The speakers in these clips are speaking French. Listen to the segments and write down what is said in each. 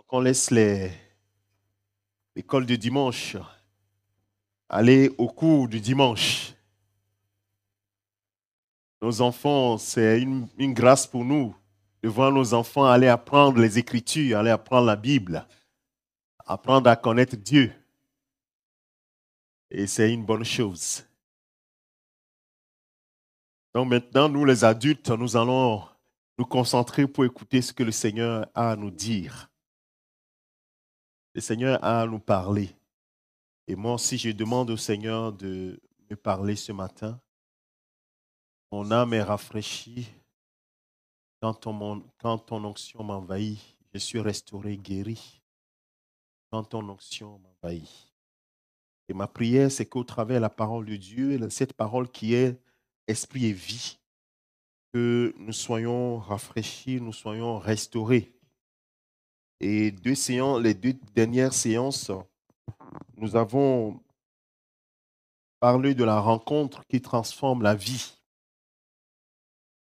qu'on laisse l'école de dimanche aller au cours du dimanche. Nos enfants, c'est une grâce pour nous de voir nos enfants aller apprendre les Écritures, aller apprendre la Bible, apprendre à connaître Dieu. Et c'est une bonne chose. Donc maintenant, nous les adultes, nous allons nous concentrer pour écouter ce que le Seigneur a à nous dire. Le Seigneur a à nous parler. Et moi aussi, je demande au Seigneur de me parler ce matin. Mon âme est rafraîchie. Quand ton onction m'envahit, je suis restauré, guéri. Quand ton onction m'envahit. Et ma prière, c'est qu'au travers de la parole de Dieu, cette parole qui est esprit et vie, que nous soyons rafraîchis, nous soyons restaurés. Et les deux dernières séances, nous avons parlé de la rencontre qui transforme la vie.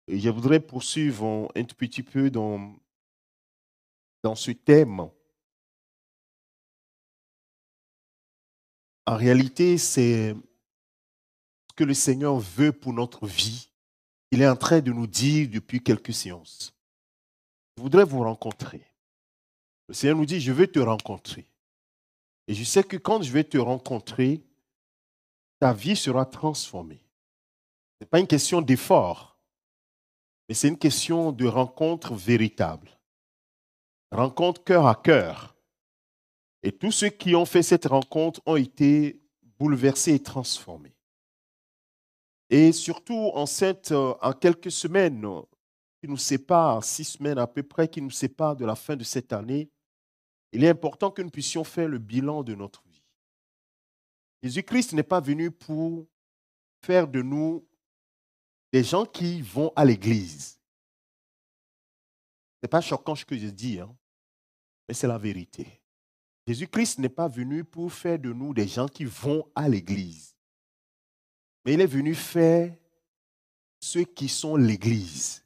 Et je voudrais poursuivre un tout petit peu dans ce thème. En réalité, c'est ce que le Seigneur veut pour notre vie. Il est en train de nous dire depuis quelques séances. Je voudrais vous rencontrer. Le Seigneur nous dit, je veux te rencontrer. Et je sais que quand je vais te rencontrer, ta vie sera transformée. Ce n'est pas une question d'effort, mais c'est une question de rencontre véritable. Rencontre cœur à cœur. Et tous ceux qui ont fait cette rencontre ont été bouleversés et transformés. Et surtout en quelques semaines qui nous séparent, 6 semaines à peu près, qui nous séparent de la fin de cette année, il est important que nous puissions faire le bilan de notre vie. Jésus-Christ n'est pas venu pour faire de nous des gens qui vont à l'église. Ce n'est pas choquant ce que je dis, mais c'est la vérité. Jésus-Christ n'est pas venu pour faire de nous des gens qui vont à l'église, mais il est venu faire ceux qui sont l'église.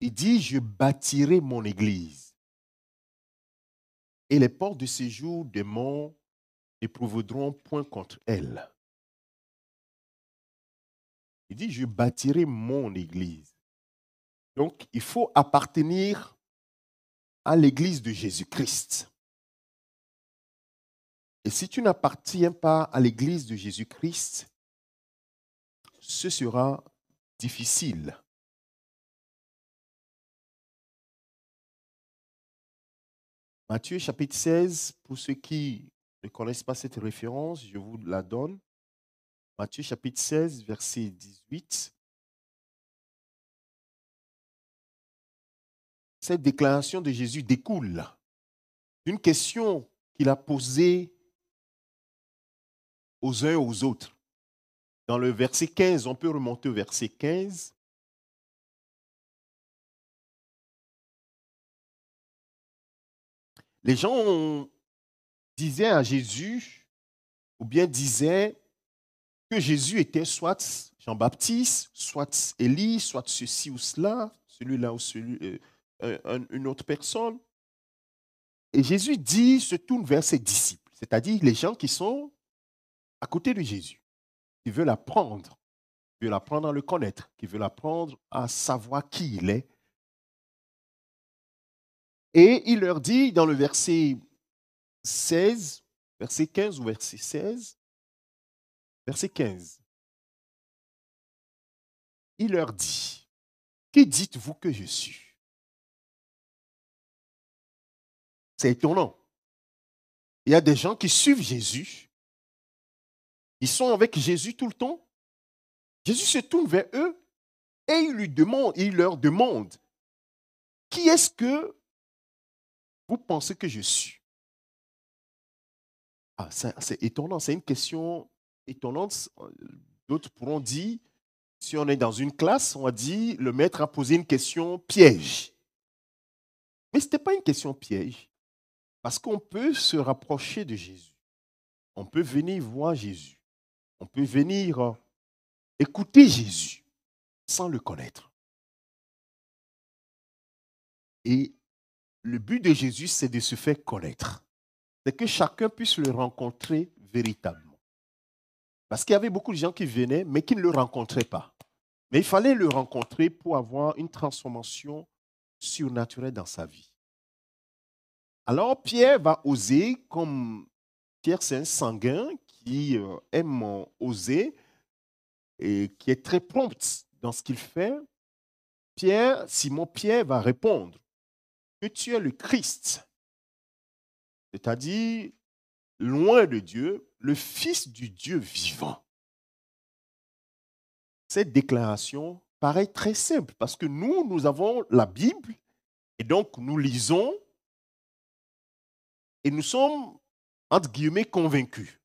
Il dit, je bâtirai mon église et les portes de séjour des morts n'éprouveront point contre elle. Il dit, je bâtirai mon église. Donc, il faut appartenir à l'église de Jésus-Christ. Et si tu n'appartiens pas à l'église de Jésus-Christ, ce sera difficile. Matthieu chapitre 16, pour ceux qui ne connaissent pas cette référence, je vous la donne. Matthieu chapitre 16, verset 18. Cette déclaration de Jésus découle d'une question qu'il a posée aux uns et aux autres. Dans le verset 15, on peut remonter au verset 15. Les gens disaient à Jésus, ou bien disaient que Jésus était soit Jean-Baptiste, soit Élie, soit ceci ou cela, celui-là ou une autre personne. Et Jésus se tourne vers ses disciples, c'est-à-dire les gens qui sont à côté de Jésus, qui veulent apprendre, qui veulent apprendre à le connaître, qui veulent apprendre à savoir qui il est. Et il leur dit dans le verset 16, verset 15 ou verset 16, verset 15, il leur dit, qui dites-vous que je suis? C'est étonnant. Il y a des gens qui suivent Jésus. Ils sont avec Jésus tout le temps. Jésus se tourne vers eux et il leur demande, qui est-ce que vous pensez que je suis? Ah, c'est étonnant, c'est une question étonnante. D'autres pourront dire, si on est dans une classe, on va dire, le maître a posé une question piège. Mais ce n'était pas une question piège, parce qu'on peut se rapprocher de Jésus. On peut venir voir Jésus. On peut venir écouter Jésus sans le connaître. Et le but de Jésus, c'est de se faire connaître. C'est que chacun puisse le rencontrer véritablement. Parce qu'il y avait beaucoup de gens qui venaient, mais qui ne le rencontraient pas. Mais il fallait le rencontrer pour avoir une transformation surnaturelle dans sa vie. Alors Pierre va oser, comme Pierre c'est un sanguin qui aime oser et qui est très prompt dans ce qu'il fait. Simon Pierre va répondre que tu es le Christ, c'est-à-dire loin de Dieu, le Fils du Dieu vivant. Cette déclaration paraît très simple parce que nous avons la Bible et donc nous lisons et nous sommes, entre guillemets, convaincus.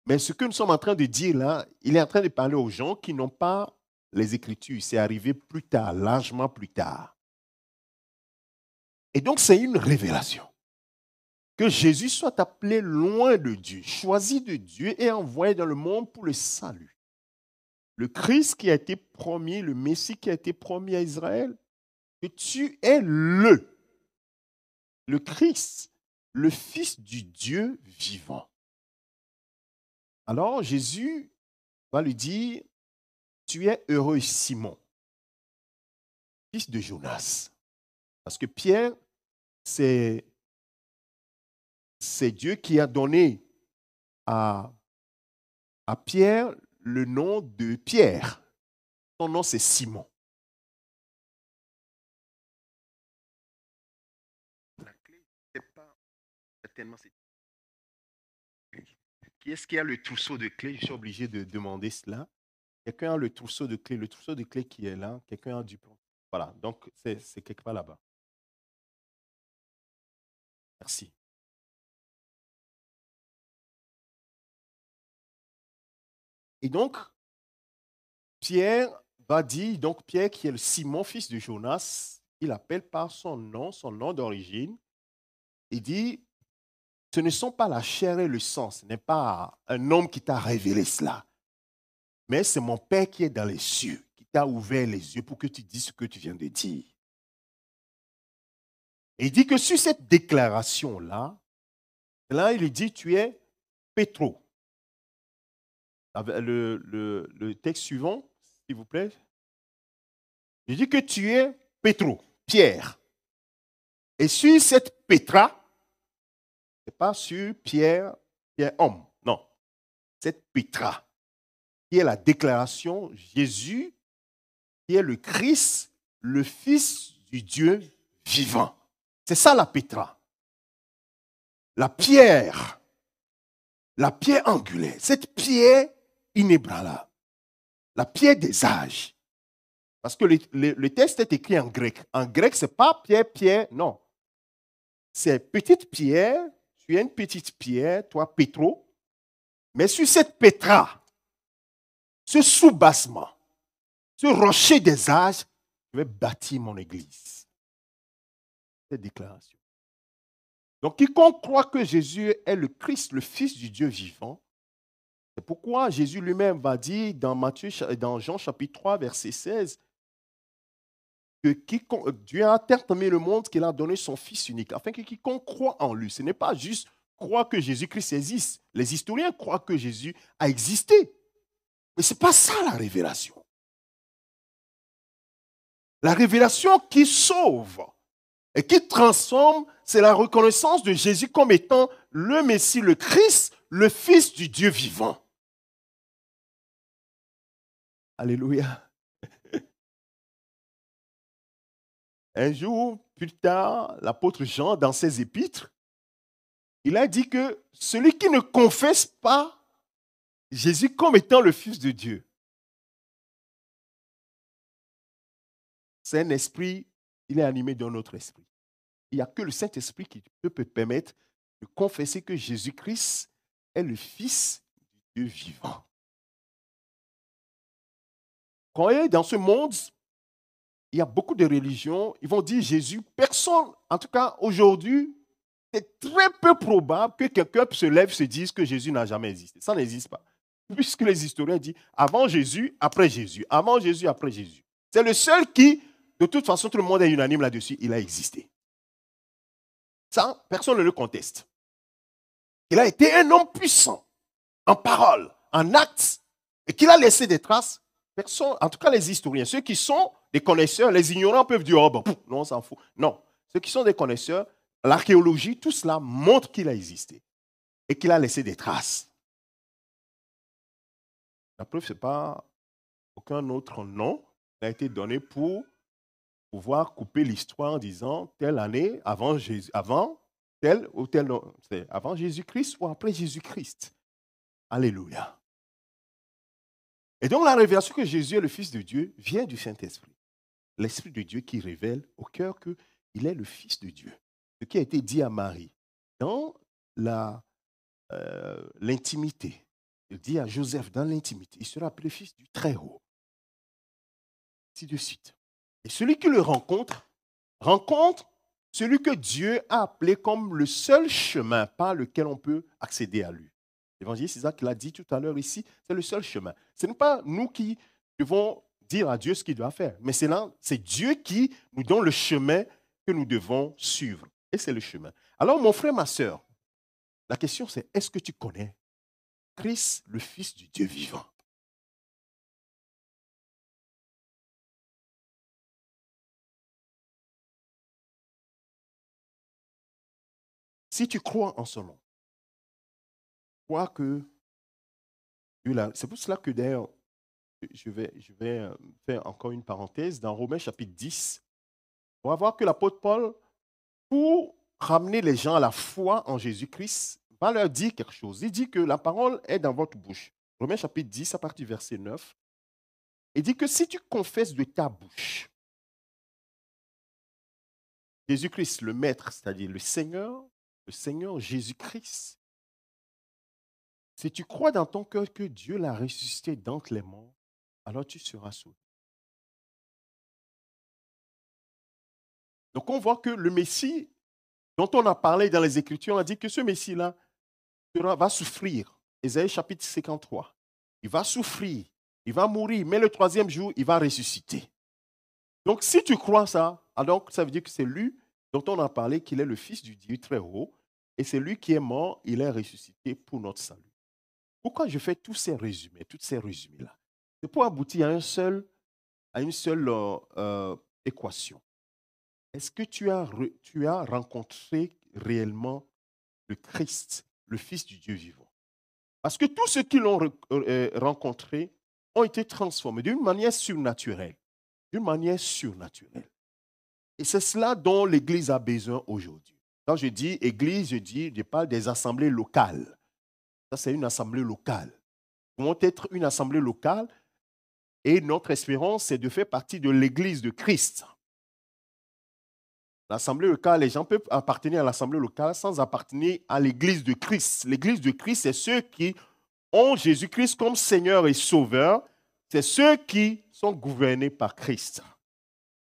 Mais ce que nous sommes en train de dire là, il est en train de parler aux gens qui n'ont pas les Écritures. C'est arrivé plus tard, largement plus tard. Et donc c'est une révélation. Que Jésus soit appelé loin de Dieu, choisi de Dieu et envoyé dans le monde pour le salut. Le Christ qui a été promis, le Messie qui a été promis à Israël, que tu es le Christ, le Fils du Dieu vivant. Alors Jésus va lui dire, tu es heureux Simon, fils de Jonas. Parce que Pierre, c'est Dieu qui a donné à Pierre le nom de Pierre. Son nom, c'est Simon. La clé, c'est pas certainement cette clé. Qui est-ce qui a le trousseau de clés? Je suis obligé de demander cela. Quelqu'un a le trousseau de clés. Le trousseau de clés qui est là. Quelqu'un a du plan. Voilà, donc c'est quelque part là-bas. Merci. Et donc, Pierre va dire, donc Pierre qui est le Simon, fils de Jonas, il appelle par son nom d'origine. Il dit, ce ne sont pas la chair et le sang, ce n'est pas un homme qui t'a révélé cela, mais c'est mon Père qui est dans les cieux, qui t'a ouvert les yeux pour que tu dises ce que tu viens de dire. Et il dit que sur cette déclaration-là, là, il dit, tu es Pétro. Le texte suivant, s'il vous plaît. Il dit que tu es Pétro, Pierre. Et sur cette Pétra, ce n'est pas sur Pierre homme, non. Cette Pétra, qui est la déclaration Jésus, qui est le Christ, le Fils du Dieu vivant. C'est ça la Pétra. La pierre angulaire, cette pierre inébranlable, la pierre des âges. Parce que le texte est écrit en grec. En grec, ce n'est pas pierre, non. C'est petite pierre, tu es une petite pierre, toi, Pétro, mais sur cette Pétra, ce soubassement, ce rocher des âges, je vais bâtir mon église. Cette déclaration. Donc, quiconque croit que Jésus est le Christ, le Fils du Dieu vivant, c'est pourquoi Jésus lui-même va dire dans Jean chapitre 3, verset 16, que Dieu a tant aimé le monde qu'il a donné son Fils unique, afin que quiconque croit en lui, ce n'est pas juste croire que Jésus-Christ existe. Les historiens croient que Jésus a existé. Mais ce n'est pas ça la révélation. La révélation qui sauve et qui transforme, c'est la reconnaissance de Jésus comme étant le Messie, le Christ, le Fils du Dieu vivant. Alléluia. Un jour, plus tard, l'apôtre Jean, dans ses épîtres, il a dit que celui qui ne confesse pas Jésus comme étant le Fils de Dieu, c'est un esprit, il est animé d'un autre esprit. Il n'y a que le Saint-Esprit qui peut permettre de confesser que Jésus-Christ est le Fils du Dieu vivant. Quand il est dans ce monde, il y a beaucoup de religions, ils vont dire Jésus, personne, en tout cas aujourd'hui, c'est très peu probable que quelqu'un se lève et se dise que Jésus n'a jamais existé. Ça n'existe pas. Puisque les historiens disent avant Jésus, après Jésus, avant Jésus, après Jésus. C'est le seul qui De toute façon, tout le monde est unanime là-dessus. Il a existé. Ça, personne ne le conteste. Il a été un homme puissant en parole, en actes, et qu'il a laissé des traces. Personne, en tout cas les historiens, ceux qui sont des connaisseurs, les ignorants peuvent dire, oh bon, non, on s'en fout. Non, ceux qui sont des connaisseurs, l'archéologie, tout cela montre qu'il a existé et qu'il a laissé des traces. La preuve, ce n'est pas aucun autre nom qui a été donné pour pouvoir couper l'histoire en disant telle année, avant tel ou tel nom, c'est avant Jésus-Christ ou après Jésus-Christ. Alléluia. Et donc la révélation que Jésus est le Fils de Dieu vient du Saint-Esprit. L'Esprit de Dieu qui révèle au cœur qu'il est le Fils de Dieu. Ce qui a été dit à Marie dans l'intimité. Il dit à Joseph dans l'intimité, il sera appelé Fils du Très-Haut. Ainsi de suite. Et celui qui le rencontre celui que Dieu a appelé comme le seul chemin par lequel on peut accéder à lui. L'évangéliste Isaac l'a dit tout à l'heure ici, c'est le seul chemin. Ce n'est pas nous qui devons dire à Dieu ce qu'il doit faire, mais c'est Dieu qui nous donne le chemin que nous devons suivre. Et c'est le chemin. Alors, mon frère, ma soeur, la question c'est, est-ce que tu connais Christ, le Fils du Dieu vivant? Si tu crois en son nom, crois que Dieu l'a. C'est pour cela que d'ailleurs, je vais faire encore une parenthèse. Dans Romains chapitre 10, on va voir que l'apôtre Paul, pour ramener les gens à la foi en Jésus-Christ, va leur dire quelque chose. Il dit que la parole est dans votre bouche. Romains chapitre 10, à partir du verset 9. Il dit que si tu confesses de ta bouche Jésus-Christ, le Maître, c'est-à-dire le Seigneur Jésus-Christ, si tu crois dans ton cœur que Dieu l'a ressuscité d'entre les morts, alors tu seras sauvé. Donc on voit que le Messie dont on a parlé dans les Écritures, on a dit que ce Messie-là va souffrir. Ésaïe chapitre 53. Il va souffrir, il va mourir, mais le troisième jour, il va ressusciter. Donc si tu crois ça, alors ça veut dire que c'est lui dont on a parlé qu'il est le Fils du Dieu très haut, et c'est lui qui est mort, il est ressuscité pour notre salut. Pourquoi je fais tous ces résumés, toutes ces résumés-là? C'est pour aboutir à une seule équation. Est-ce que tu as rencontré réellement le Christ, le Fils du Dieu vivant? Parce que tous ceux qui l'ont rencontré ont été transformés d'une manière surnaturelle. D'une manière surnaturelle. Et c'est cela dont l'Église a besoin aujourd'hui. Quand je dis Église, je parle des assemblées locales. Ça, c'est une assemblée locale. Nous devons être une assemblée locale et notre espérance, c'est de faire partie de l'Église de Christ. L'assemblée locale, les gens peuvent appartenir à l'assemblée locale sans appartenir à l'Église de Christ. L'Église de Christ, c'est ceux qui ont Jésus-Christ comme Seigneur et Sauveur. C'est ceux qui sont gouvernés par Christ.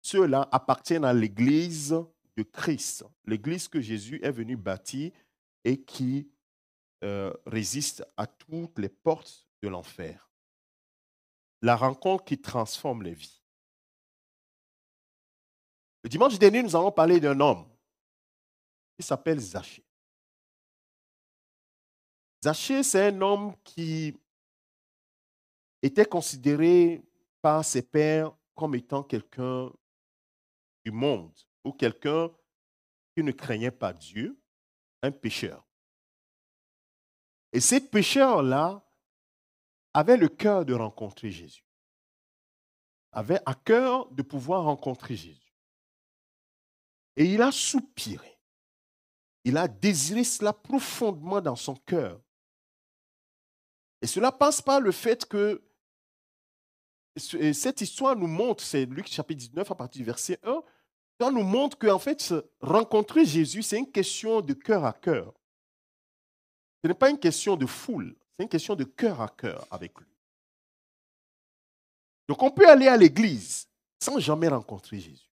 Ceux-là appartiennent à l'Église de Christ, l'Église que Jésus est venu bâtir et qui résiste à toutes les portes de l'enfer. La rencontre qui transforme les vies. Le dimanche dernier, nous avons parlé d'un homme qui s'appelle Zachée. Zachée, c'est un homme qui était considéré par ses pairs comme étant quelqu'un du monde ou quelqu'un qui ne craignait pas Dieu, un pécheur. Et ces pécheurs-là avaient le cœur de rencontrer Jésus, avaient à cœur de pouvoir rencontrer Jésus. Et il a soupiré, il a désiré cela profondément dans son cœur. Et cela passe par le fait que cette histoire nous montre, c'est Luc chapitre 19 à partir du verset 1, ça nous montre qu'en fait, rencontrer Jésus, c'est une question de cœur à cœur. Ce n'est pas une question de foule, c'est une question de cœur à cœur avec lui. Donc on peut aller à l'église sans jamais rencontrer Jésus.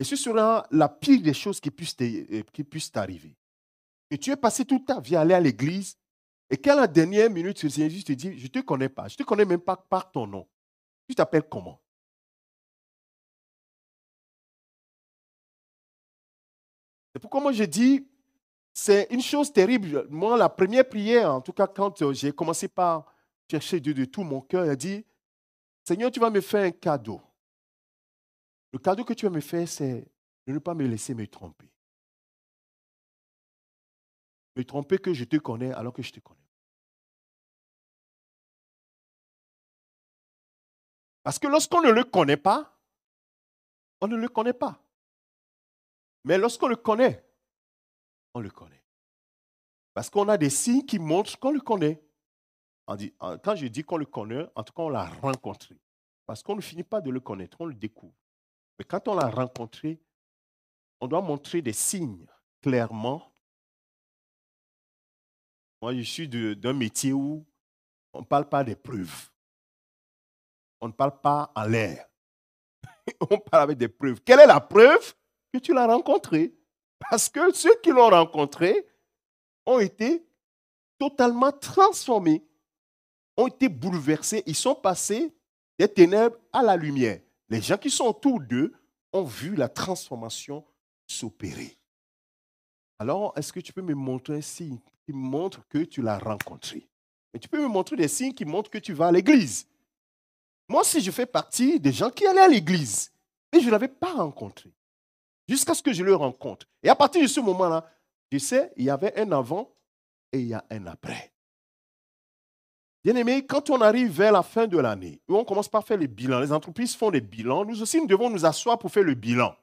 Et ce sera la pire des choses qui puissent t'arriver. Que tu es passé toute ta vie à aller à l'église et qu'à la dernière minute, Jésus te dit, je ne te connais pas, je ne te connais même pas par ton nom. Tu t'appelles comment? C'est pourquoi moi je dis, c'est une chose terrible. Moi, la première prière, en tout cas quand j'ai commencé par chercher Dieu de tout mon cœur, il a dit, Seigneur, tu vas me faire un cadeau. Le cadeau que tu vas me faire, c'est de ne pas me laisser me tromper. Me tromper que je te connais alors que je te connais. Parce que lorsqu'on ne le connaît pas, on ne le connaît pas. Mais lorsqu'on le connaît, on le connaît. Parce qu'on a des signes qui montrent qu'on le connaît. Quand je dis qu'on le connaît, en tout cas, on l'a rencontré. Parce qu'on ne finit pas de le connaître, on le découvre. Mais quand on l'a rencontré, on doit montrer des signes clairement. Moi, je suis d'un métier où on ne parle pas des preuves. On ne parle pas en l'air. On parle avec des preuves. Quelle est la preuve? Que tu l'as rencontré. Parce que ceux qui l'ont rencontré ont été totalement transformés, ont été bouleversés. Ils sont passés des ténèbres à la lumière. Les gens qui sont autour d'eux ont vu la transformation s'opérer. Alors, est-ce que tu peux me montrer un signe qui montre que tu l'as rencontré? Et tu peux me montrer des signes qui montrent que tu vas à l'église. Moi aussi, je fais partie des gens qui allaient à l'église, mais je ne l'avais pas rencontré. Jusqu'à ce que je le rencontre. Et à partir de ce moment-là, je sais, il y avait un avant et il y a un après. Bien-aimés, quand on arrive vers la fin de l'année, où on commence par faire les bilans, les entreprises font des bilans, nous aussi, nous devons nous asseoir pour faire le bilan.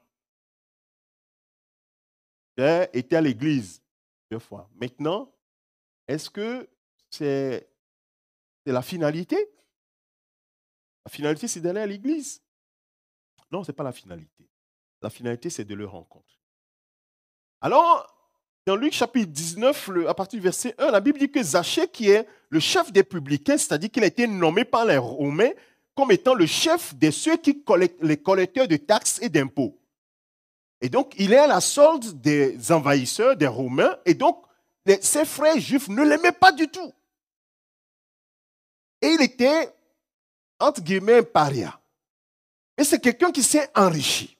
J'ai été à l'église 2 fois. Maintenant, est-ce que c'est la finalité? La finalité, c'est d'aller à l'église? Non, ce n'est pas la finalité. La finalité, c'est de le rencontrer. Alors, dans Luc chapitre 19, à partir du verset 1, la Bible dit que Zachée, qui est le chef des publicains, c'est-à-dire qu'il a été nommé par les Romains comme étant le chef de ceux qui collectent, les collecteurs de taxes et d'impôts. Et donc, il est à la solde des envahisseurs, des Romains, et donc, ses frères juifs ne l'aimaient pas du tout. Et il était, entre guillemets, un paria. Mais c'est quelqu'un qui s'est enrichi.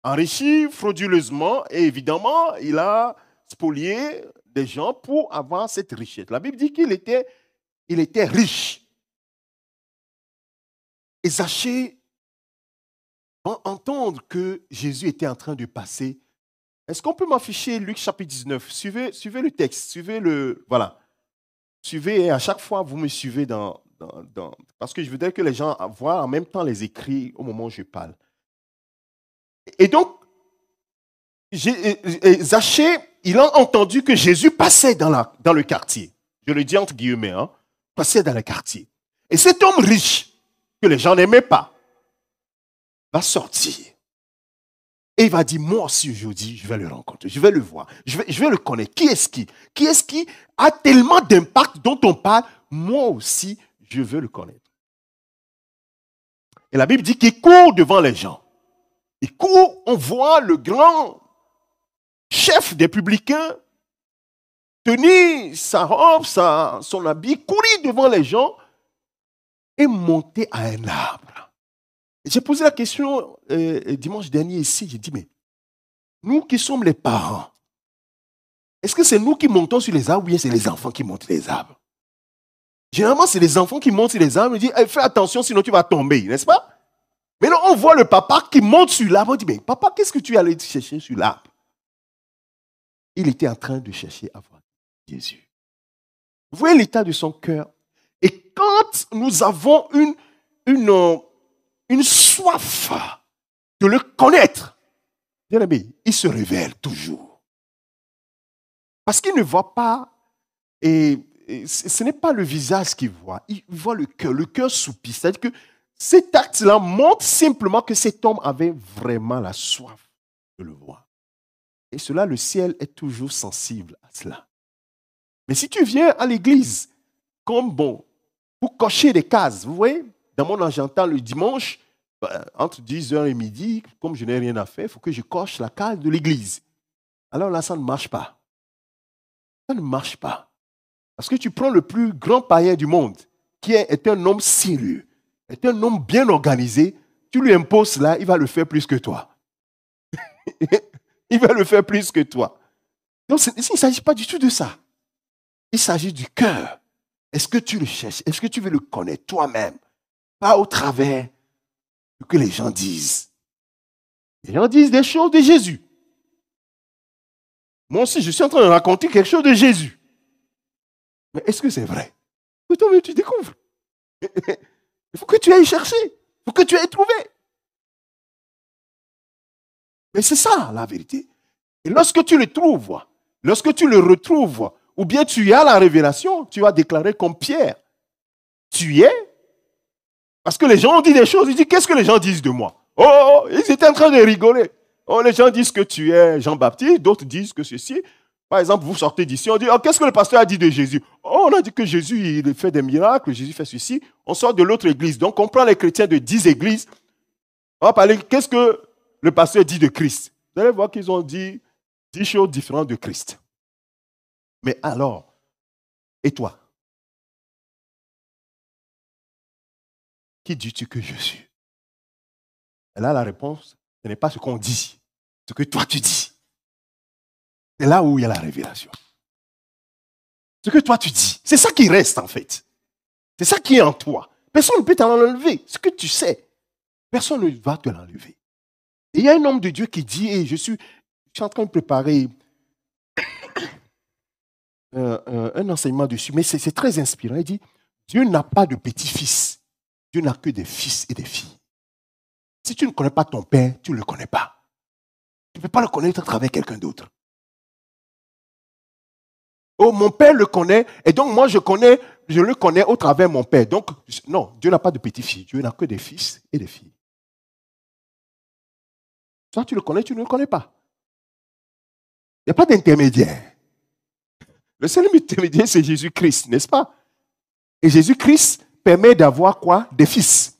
Enrichi frauduleusement, et évidemment, il a spolié des gens pour avoir cette richesse. La Bible dit qu'il était riche. Et Zachée va entendre que Jésus était en train de passer. Est-ce qu'on peut m'afficher Luc chapitre 19? Suivez le texte, suivez le... Voilà. Suivez, et à chaque fois, vous me suivez parce que je voudrais que les gens voient en même temps les écrits au moment où je parle. Et donc, Zachée, il a entendu que Jésus passait dans le quartier. Je le dis entre guillemets, passait dans le quartier. Et cet homme riche, que les gens n'aimaient pas, va sortir. Et il va dire, moi aussi aujourd'hui, je vais le rencontrer, je vais le voir, je vais le connaître. Qui est-ce qui a tellement d'impact dont on parle? Moi aussi, je veux le connaître. Et la Bible dit qu'il court devant les gens. Il court, on voit le grand chef des publicains tenir sa robe, son habit, courir devant les gens et monter à un arbre. J'ai posé la question dimanche dernier ici, j'ai dit, mais nous qui sommes les parents, est-ce que c'est nous qui montons sur les arbres ou bien c'est les enfants qui montent les arbres? Généralement, c'est les enfants qui montent sur les arbres et disent, hey, fais attention sinon tu vas tomber, n'est-ce pas? Mais là, on voit le papa qui monte sur l'arbre, on dit, mais papa, qu'est-ce que tu es allé chercher sur l'arbre? Il était en train de chercher à voir Jésus. Vous voyez l'état de son cœur. Et quand nous avons une soif de le connaître, bien aimé, il se révèle toujours. Parce qu'il ne voit pas, et ce n'est pas le visage qu'il voit, il voit le cœur soupir. C'est-à-dire que cet acte-là montre simplement que cet homme avait vraiment la soif de le voir. Et cela, le ciel est toujours sensible à cela. Mais si tu viens à l'église, comme pour cocher des cases, vous voyez, dans mon agenda le dimanche, entre 10h et midi, comme je n'ai rien à faire, il faut que je coche la case de l'église. Alors là, ça ne marche pas. Ça ne marche pas. Parce que tu prends le plus grand païen du monde, qui est un homme sérieux, est un homme bien organisé, tu lui imposes là, il va le faire plus que toi. Il va le faire plus que toi. Donc, il ne s'agit pas du tout de ça. Il s'agit du cœur. Est-ce que tu le cherches? Est-ce que tu veux le connaître toi-même? Pas au travers de ce que les gens disent. Les gens disent des choses de Jésus. Moi aussi, je suis en train de raconter quelque chose de Jésus. Mais est-ce que c'est vrai? Que toi-même tu découvres. Il faut que tu ailles chercher. Il faut que tu ailles trouver. Mais c'est ça la vérité. Et lorsque tu le trouves, lorsque tu le retrouves, ou bien tu as la révélation, tu vas déclarer comme Pierre. Tu es. Parce que les gens ont dit des choses. Ils disent, qu'est-ce que les gens disent de moi? Oh, ils étaient en train de rigoler. Oh, les gens disent que tu es Jean-Baptiste, d'autres disent que ceci. Par exemple, vous sortez d'ici, on dit, oh, qu'est-ce que le pasteur a dit de Jésus? Oh, on a dit que Jésus, il fait des miracles, Jésus fait ceci. On sort de l'autre église. Donc, on prend les chrétiens de 10 églises. On va parler, qu'est-ce que le pasteur dit de Christ? Vous allez voir qu'ils ont dit 10 choses différentes de Christ. Mais alors, et toi? Qui dis-tu que je suis? Et là, la réponse, ce n'est pas ce qu'on dit, ce que toi tu dis. C'est là où il y a la révélation. Ce que toi tu dis, c'est ça qui reste en fait. C'est ça qui est en toi. Personne ne peut t'en enlever. Ce que tu sais, personne ne va te l'enlever. Et il y a un homme de Dieu qui dit, et je suis en train de préparer un enseignement dessus, mais c'est très inspirant. Il dit, Dieu n'a pas de petits-fils. Dieu n'a que des fils et des filles. Si tu ne connais pas ton père, tu ne le connais pas. Tu ne peux pas le connaître à travers quelqu'un d'autre. Oh, mon père le connaît, et donc moi je le connais au travers de mon père. Donc, non, Dieu n'a pas de petits-fils. Dieu n'a que des fils et des filles. Soit tu le connais, tu ne le connais pas. Il n'y a pas d'intermédiaire. Le seul intermédiaire, c'est Jésus-Christ, n'est-ce pas? Et Jésus-Christ permet d'avoir quoi? Des fils.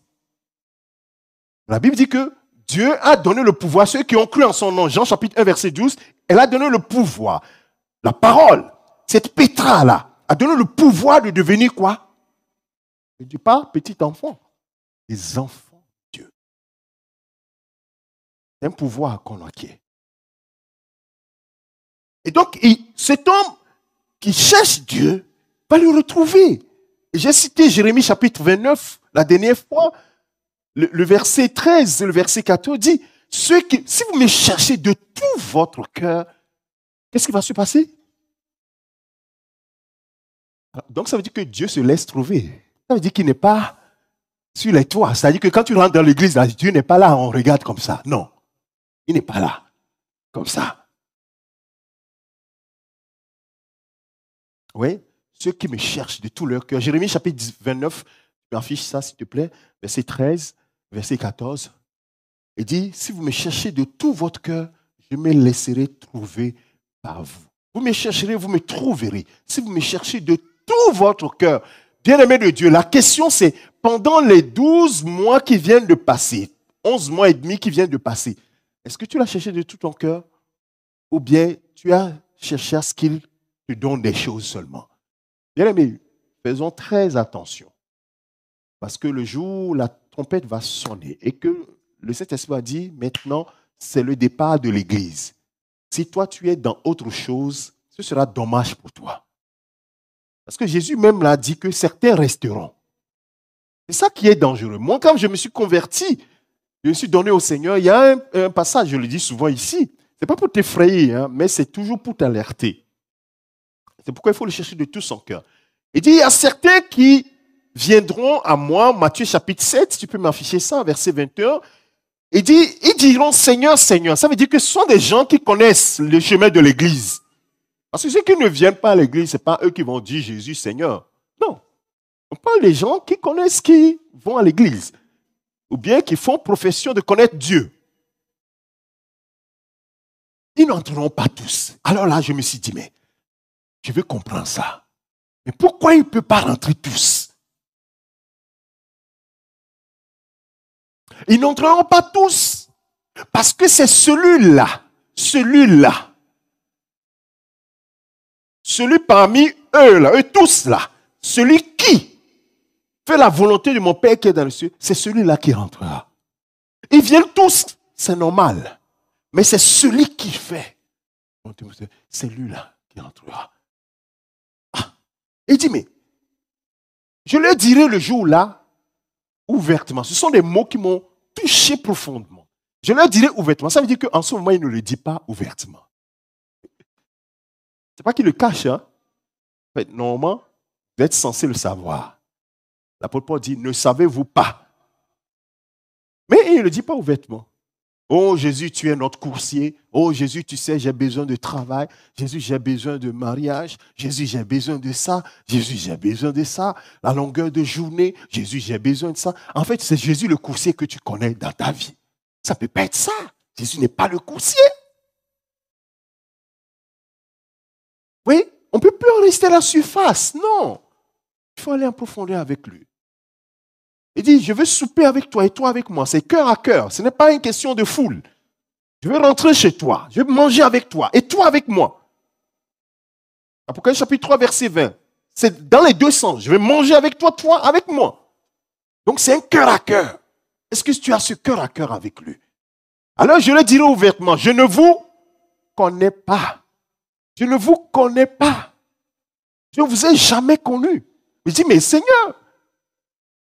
La Bible dit que Dieu a donné le pouvoir à ceux qui ont cru en son nom. Jean chapitre 1, verset 12. Elle a donné le pouvoir. La parole, cette Pétra-là, a donné le pouvoir de devenir quoi? Je ne dis pas petit enfant. Les enfants de Dieu. C'est un pouvoir qu'on acquiert. Et donc, cet homme qui cherche Dieu va le retrouver. J'ai cité Jérémie chapitre 29 la dernière fois. Le verset 13 et le verset 14 dit, si vous me cherchez de tout votre cœur, qu'est-ce qui va se passer? Donc ça veut dire que Dieu se laisse trouver. Ça veut dire qu'il n'est pas sur les toits. C'est-à-dire que quand tu rentres dans l'église, là, Dieu n'est pas là, on regarde comme ça. Non, il n'est pas là, comme ça. Oui, ceux qui me cherchent de tout leur cœur. Jérémie chapitre 29, tu m'affiches ça s'il te plaît, verset 13. Verset 14, il dit, si vous me cherchez de tout votre cœur, je me laisserai trouver par vous. Vous me chercherez, vous me trouverez. Si vous me cherchez de tout votre cœur, bien-aimé de Dieu, la question c'est, pendant les 12 mois qui viennent de passer, 11 mois et demi qui viennent de passer, est-ce que tu l'as cherché de tout ton cœur? Ou bien tu as cherché à ce qu'il te donne des choses seulement? Bien-aimé, faisons très attention. Parce que le jour où la trompette va sonner et que le Saint-Esprit va dire, maintenant, c'est le départ de l'Église. Si toi, tu es dans autre chose, ce sera dommage pour toi. Parce que Jésus même l'a dit que certains resteront. C'est ça qui est dangereux. Moi, quand je me suis converti, je me suis donné au Seigneur, il y a un passage, je le dis souvent ici, ce n'est pas pour t'effrayer, hein, mais c'est toujours pour t'alerter. C'est pourquoi il faut le chercher de tout son cœur. Il dit, il y a certains qui viendront à moi, Matthieu chapitre 7, si tu peux m'afficher ça, verset 21. Il dit, ils diront Seigneur, Seigneur. Ça veut dire que ce sont des gens qui connaissent le chemin de l'église. Parce que ceux qui ne viennent pas à l'église, ce n'est pas eux qui vont dire Jésus, Seigneur. Non. On parle des gens qui connaissent, qui vont à l'église. Ou bien qui font profession de connaître Dieu. Ils n'entreront pas tous. Alors là, je me suis dit, mais je veux comprendre ça. Mais pourquoi ils ne peuvent pas rentrer tous? Ils n'entreront pas tous. Parce que c'est celui parmi eux, là, eux tous là, celui qui fait la volonté de mon Père qui est dans le ciel, c'est celui-là qui rentrera. Ils viennent tous, c'est normal. Mais c'est celui qui fait C'est lui-là qui entrera. Ah. Il dit, mais je le dirai le jour-là, ouvertement. Ce sont des mots qui m'ont touché profondément. Je leur dirai ouvertement. Ça veut dire qu'en ce moment, il ne le dit pas ouvertement. Ce n'est pas qu'il le cache. Hein? En fait, normalement, vous êtes censé le savoir. L'apôtre Paul dit, ne savez-vous pas? Mais il ne le dit pas ouvertement. Oh Jésus, tu es notre coursier. Oh Jésus, tu sais, j'ai besoin de travail. Jésus, j'ai besoin de mariage. Jésus, j'ai besoin de ça. Jésus, j'ai besoin de ça. La longueur de journée. Jésus, j'ai besoin de ça. En fait, c'est Jésus le coursier que tu connais dans ta vie. Ça ne peut pas être ça. Jésus n'est pas le coursier. Oui, on ne peut plus en rester à la surface. Non. Il faut aller en profondeur avec lui. Il dit, je veux souper avec toi et toi avec moi. C'est cœur à cœur. Ce n'est pas une question de foule. Je veux rentrer chez toi. Je veux manger avec toi et toi avec moi. Apocalypse chapitre 3, verset 20. C'est dans les deux sens. Je veux manger avec toi, toi avec moi. Donc c'est un cœur à cœur. Est-ce que tu as ce cœur à cœur avec lui? Alors je le dirai ouvertement, je ne vous connais pas. Je ne vous connais pas. Je ne vous ai jamais connu. Je dis, mais Seigneur,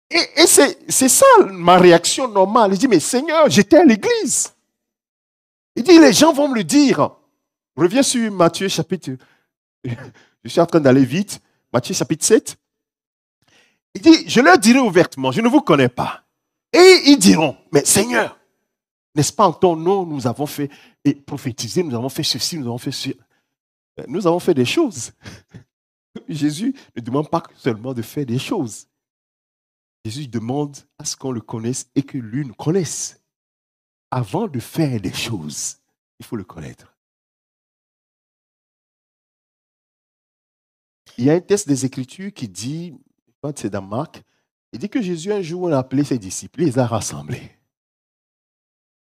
et c'est ça ma réaction normale. Il dit, mais Seigneur, j'étais à l'église. Il dit, les gens vont me le dire. Reviens sur Matthieu chapitre, je suis en train d'aller vite, Matthieu chapitre 7. Il dit, je leur dirai ouvertement, je ne vous connais pas. Et ils diront, mais Seigneur, n'est-ce pas en ton nom nous avons fait et prophétisé, nous avons fait ceci, nous avons fait ceci. Nous avons fait des choses. Jésus ne demande pas seulement de faire des choses. Jésus demande à ce qu'on le connaisse et que lui nous connaisse. Avant de faire des choses, il faut le connaître. Il y a un texte des Écritures qui dit, je crois que c'est dans Marc, il dit que Jésus un jour a appelé ses disciples, il les a rassemblés.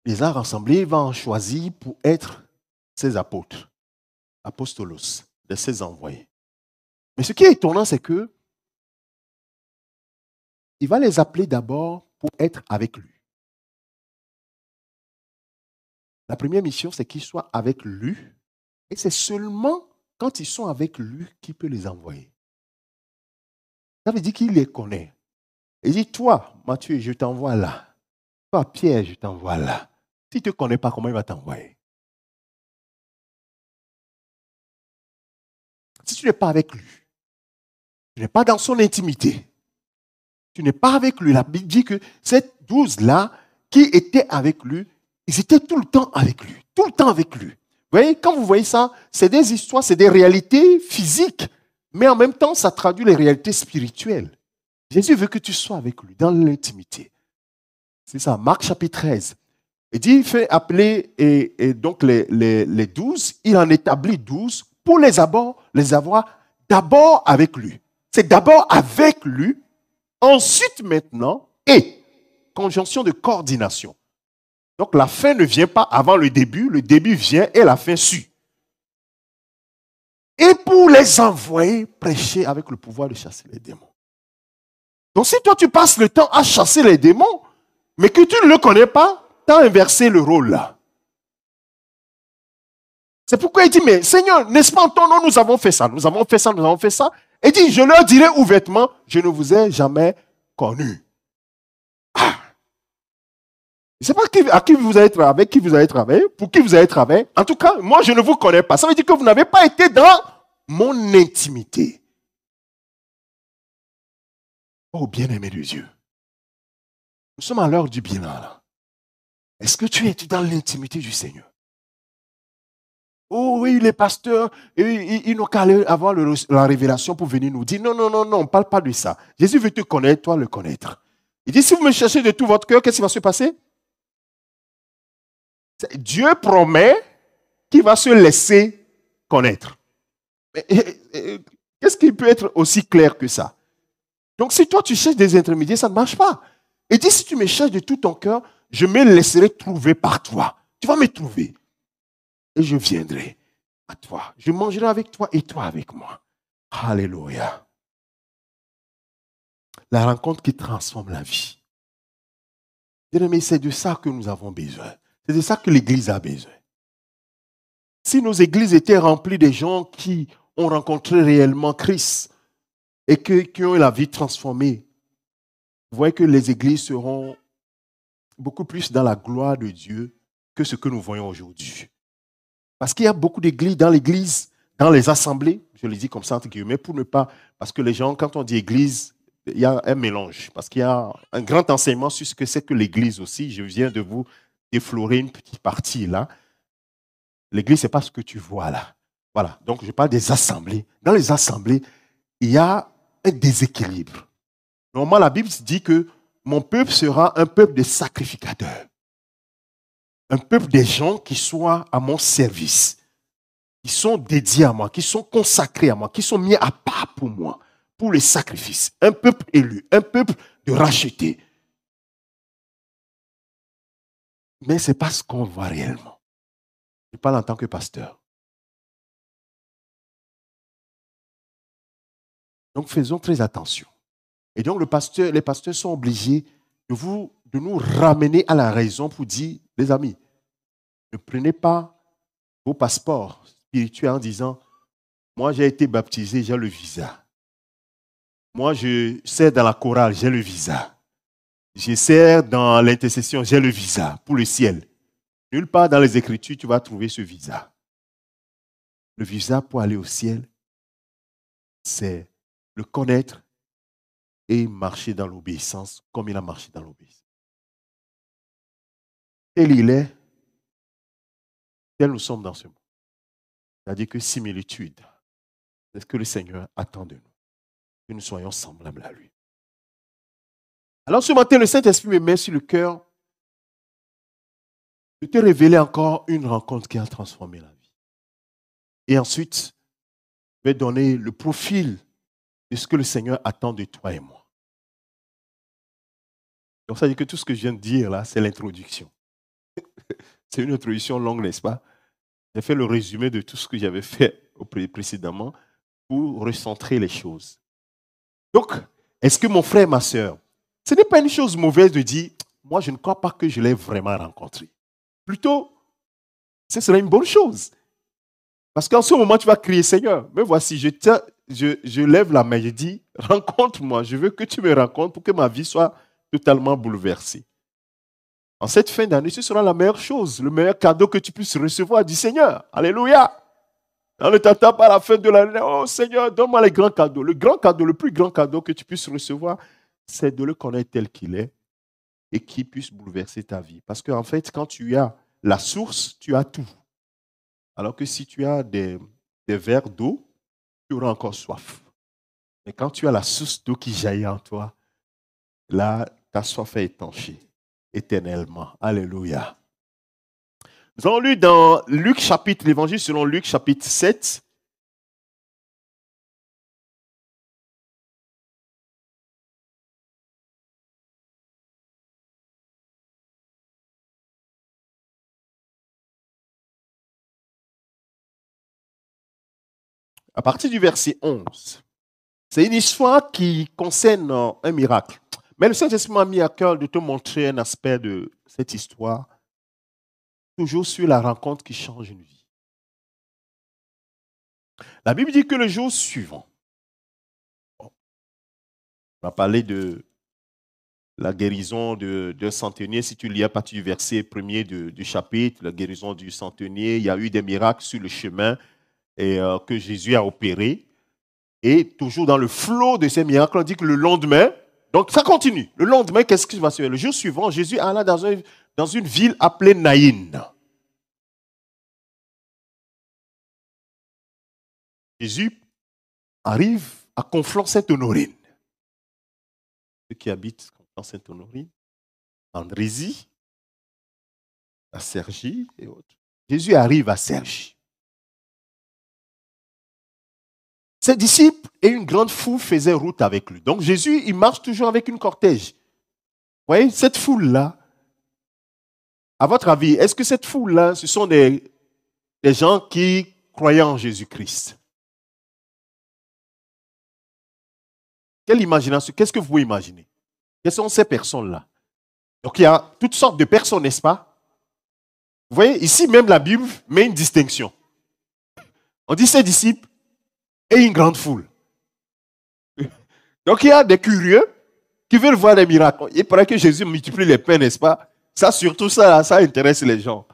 Il les a rassemblés, il va en choisir pour être ses apôtres, apostolos, de ses envoyés. Mais ce qui est étonnant, c'est que il va les appeler d'abord pour être avec lui. La première mission, c'est qu'ils soient avec lui. Et c'est seulement quand ils sont avec lui qu'il peut les envoyer. Ça veut dire qu'il les connaît. Il dit, toi, Matthieu, je t'envoie là. Toi, Pierre, je t'envoie là. S'il ne te connaît pas, comment il va t'envoyer? Si tu n'es pas avec lui, tu n'es pas dans son intimité, tu n'es pas avec lui. La Bible dit que ces 12-là qui étaient avec lui, ils étaient tout le temps avec lui. Tout le temps avec lui. Vous voyez, quand vous voyez ça, c'est des histoires, c'est des réalités physiques, mais en même temps, ça traduit les réalités spirituelles. Jésus veut que tu sois avec lui, dans l'intimité. C'est ça, Marc chapitre 13. Il dit, il fait appeler et donc les 12, il en établit 12 pour les avoir d'abord avec lui. C'est d'abord avec lui, ensuite maintenant, et conjonction de coordination. Donc la fin ne vient pas avant le début vient et la fin suit. Et pour les envoyer prêcher avec le pouvoir de chasser les démons. Donc si toi tu passes le temps à chasser les démons, mais que tu ne le connais pas, tu as inversé le rôle là. C'est pourquoi il dit, mais Seigneur, n'est-ce pas en ton nom nous avons fait ça, nous avons fait ça, nous avons fait ça. Il dit, je leur dirai ouvertement, je ne vous ai jamais connu. Ah. Je ne sais pas avec qui vous avez travaillé, pour qui vous avez travaillé. En tout cas, moi, je ne vous connais pas. Ça veut dire que vous n'avez pas été dans mon intimité. Oh, bien-aimé de Dieu. Nous sommes à l'heure du bilan, là. Est-ce que tu es dans l'intimité du Seigneur? Oh oui, les pasteurs, ils n'ont qu'à avoir la révélation pour venir nous dire, non, non, non, non, on ne parle pas de ça. Jésus veut te connaître, toi le connaître. Il dit, si vous me cherchez de tout votre cœur, qu'est-ce qui va se passer? Dieu promet qu'il va se laisser connaître. Mais qu'est-ce qui peut être aussi clair que ça? Donc si toi tu cherches des intermédiaires, ça ne marche pas. Il dit, si tu me cherches de tout ton cœur, je me laisserai trouver par toi. Tu vas me trouver. Et je viendrai à toi. Je mangerai avec toi et toi avec moi. Alléluia. La rencontre qui transforme la vie. Bien aimé, c'est de ça que nous avons besoin. C'est de ça que l'Église a besoin. Si nos églises étaient remplies de gens qui ont rencontré réellement Christ et qui ont eu la vie transformée, vous voyez que les églises seront beaucoup plus dans la gloire de Dieu que ce que nous voyons aujourd'hui. Parce qu'il y a beaucoup d'églises dans l'église, dans les assemblées, je le dis comme ça entre guillemets, pour ne pas, parce que les gens, quand on dit église, il y a un mélange, parce qu'il y a un grand enseignement sur ce que c'est que l'église aussi. Je viens de vous effleurer une petite partie là. L'église, ce n'est pas ce que tu vois là. Voilà, donc je parle des assemblées. Dans les assemblées, il y a un déséquilibre. Normalement, la Bible dit que mon peuple sera un peuple de sacrificateurs. Un peuple des gens qui soient à mon service, qui sont dédiés à moi, qui sont consacrés à moi, qui sont mis à part pour moi, pour les sacrifices. Un peuple élu, un peuple de racheté. Mais ce n'est pas ce qu'on voit réellement. Je parle en tant que pasteur. Donc faisons très attention. Et donc les pasteurs sont obligés de nous ramener à la raison pour dire, les amis, ne prenez pas vos passeports spirituels en disant, moi j'ai été baptisé, j'ai le visa. Moi je sers dans la chorale, j'ai le visa. Je sers dans l'intercession, j'ai le visa pour le ciel. Nulle part dans les Écritures, tu vas trouver ce visa. Le visa pour aller au ciel, c'est le connaître et marcher dans l'obéissance comme il a marché dans l'obéissance. Tel il est, tel nous sommes dans ce monde. C'est-à-dire que similitude, c'est ce que le Seigneur attend de nous, que nous soyons semblables à lui. Alors ce matin, le Saint-Esprit me met sur le cœur de te révéler encore une rencontre qui a transformé la vie. Et ensuite, je vais donner le profil de ce que le Seigneur attend de toi et moi. Donc ça veut dire que tout ce que je viens de dire là, c'est l'introduction. C'est une introduction longue, n'est-ce pas? J'ai fait le résumé de tout ce que j'avais fait précédemment pour recentrer les choses. Donc, est-ce que mon frère, ma soeur, ce n'est pas une chose mauvaise de dire, moi je ne crois pas que je l'ai vraiment rencontré. Plutôt, ce serait une bonne chose. Parce qu'en ce moment, tu vas crier, Seigneur, me voici, je lève la main, je dis, rencontre-moi, je veux que tu me rencontres pour que ma vie soit totalement bouleversée. En cette fin d'année, ce sera la meilleure chose, le meilleur cadeau que tu puisses recevoir du Seigneur. Alléluia. On ne t'attend pas à la fin de l'année. Oh Seigneur, donne-moi les grands cadeaux. Le grand cadeau, le plus grand cadeau que tu puisses recevoir, c'est de le connaître tel qu'il est et qu'il puisse bouleverser ta vie. Parce qu'en fait, quand tu as la source, tu as tout. Alors que si tu as des verres d'eau, tu auras encore soif. Mais quand tu as la source d'eau qui jaillit en toi, là, ta soif est étanchée éternellement. Alléluia. Nous avons lu dans Luc chapitre, l'évangile selon Luc chapitre 7. À partir du verset 11. C'est une histoire qui concerne un miracle. Mais le Saint-Esprit m'a mis à cœur de te montrer un aspect de cette histoire, toujours sur la rencontre qui change une vie. La Bible dit que le jour suivant, on va parler de la guérison d'un centenier. Si tu lis à partir du verset 1er du chapitre, la guérison du centenier, il y a eu des miracles sur le chemin que Jésus a opérés. Et toujours dans le flot de ces miracles, on dit que le lendemain, donc ça continue. Le lendemain, qu'est-ce qui va se faire? Le jour suivant, Jésus alla dans une ville appelée Naïn. Jésus arrive à Conflans-Sainte-Honorine. Ceux qui habitent Conflans-Sainte-Honorine, Andrézy, à Cergy et autres. Jésus arrive à Cergy. Ses disciples et une grande foule faisaient route avec lui. Donc Jésus, il marche toujours avec une cortège. Vous voyez, cette foule-là, à votre avis, est-ce que cette foule-là, ce sont des gens qui croyaient en Jésus-Christ? Quelle imagination? Qu'est-ce que vous pouvez imaginer? Quelles sont ces personnes-là? Donc il y a toutes sortes de personnes, n'est-ce pas? Vous voyez, ici même la Bible met une distinction. On dit ses disciples et une grande foule. Donc il y a des curieux qui veulent voir des miracles. Il paraît que Jésus multiplie les pains, n'est-ce pas? Ça, surtout ça, ça intéresse les gens.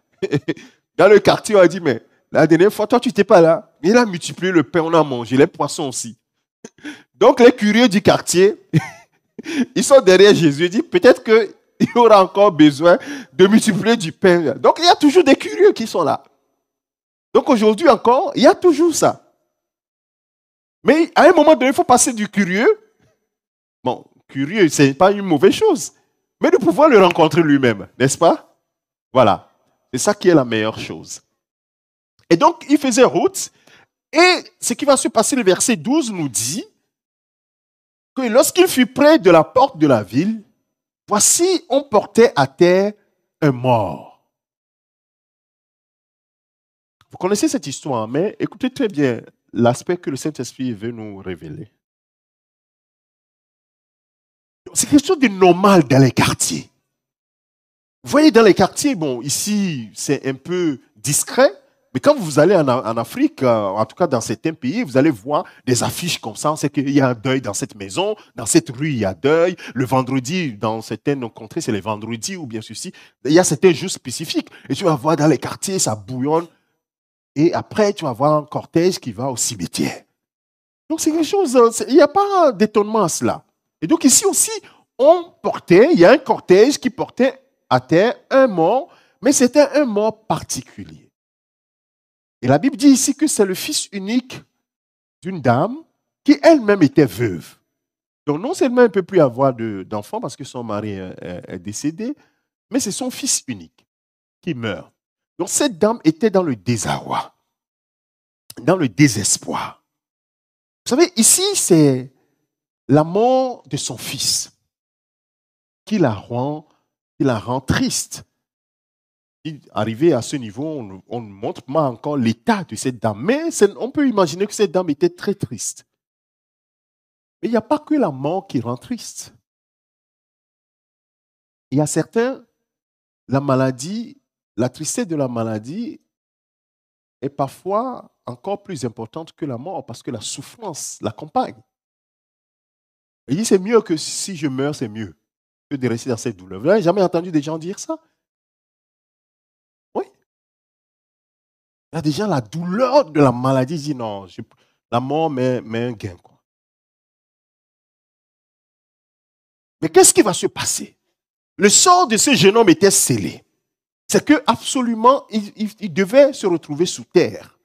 Dans le quartier, on a dit, mais la dernière fois, toi, tu n'étais pas là. Il a multiplié le pain, on a mangé, les poissons aussi. Donc les curieux du quartier, ils sont derrière Jésus. Ils disent, peut-être qu'il y aura encore besoin de multiplier du pain. Donc il y a toujours des curieux qui sont là. Donc aujourd'hui encore, il y a toujours ça. Mais à un moment donné, il faut passer du curieux. Bon, curieux, ce n'est pas une mauvaise chose. Mais de pouvoir le rencontrer lui-même, n'est-ce pas? Voilà. C'est ça qui est la meilleure chose. Et donc, il faisait route. Et ce qui va se passer, le verset 12 nous dit que lorsqu'il fut près de la porte de la ville, voici, on portait à terre un mort. Vous connaissez cette histoire, mais écoutez très bien l'aspect que le Saint-Esprit veut nous révéler. C'est quelque chose de normal dans les quartiers. Vous voyez, dans les quartiers, bon, ici, c'est un peu discret, mais quand vous allez en Afrique, en tout cas dans certains pays, vous allez voir des affiches comme ça. On sait qu'il y a un deuil dans cette maison, dans cette rue, il y a deuil. Le vendredi, dans certaines contrées, c'est les vendredis ou bien ceci. Il y a certains jours spécifiques. Et tu vas voir dans les quartiers, ça bouillonne. Et après, tu vas voir un cortège qui va au cimetière. Donc, c'est quelque chose, il n'y a pas d'étonnement à cela. Et donc, ici aussi, il y a un cortège qui portait à terre un mort, mais c'était un mort particulier. Et la Bible dit ici que c'est le fils unique d'une dame qui elle-même était veuve. Donc, non seulement elle ne peut plus avoir d'enfant parce que son mari est décédé, mais c'est son fils unique qui meurt. Donc, cette dame était dans le désarroi, dans le désespoir. Vous savez, ici, c'est la mort de son fils qui la rend triste. Arrivé à ce niveau, on ne montre pas encore l'état de cette dame. Mais on peut imaginer que cette dame était très triste. Mais il n'y a pas que la mort qui rend triste. Il y a certains, la maladie, la tristesse de la maladie est parfois encore plus importante que la mort parce que la souffrance l'accompagne. Il dit, c'est mieux que si je meurs, c'est mieux que de rester dans cette douleur. Vous n'avez jamais entendu des gens dire ça? Oui. Il y a des gens, la douleur de la maladie, ils disent non, la mort met un gain. Quoi. Mais qu'est-ce qui va se passer? Le sort de ce jeune homme était scellé. C'est que absolument, il devait se retrouver sous terre.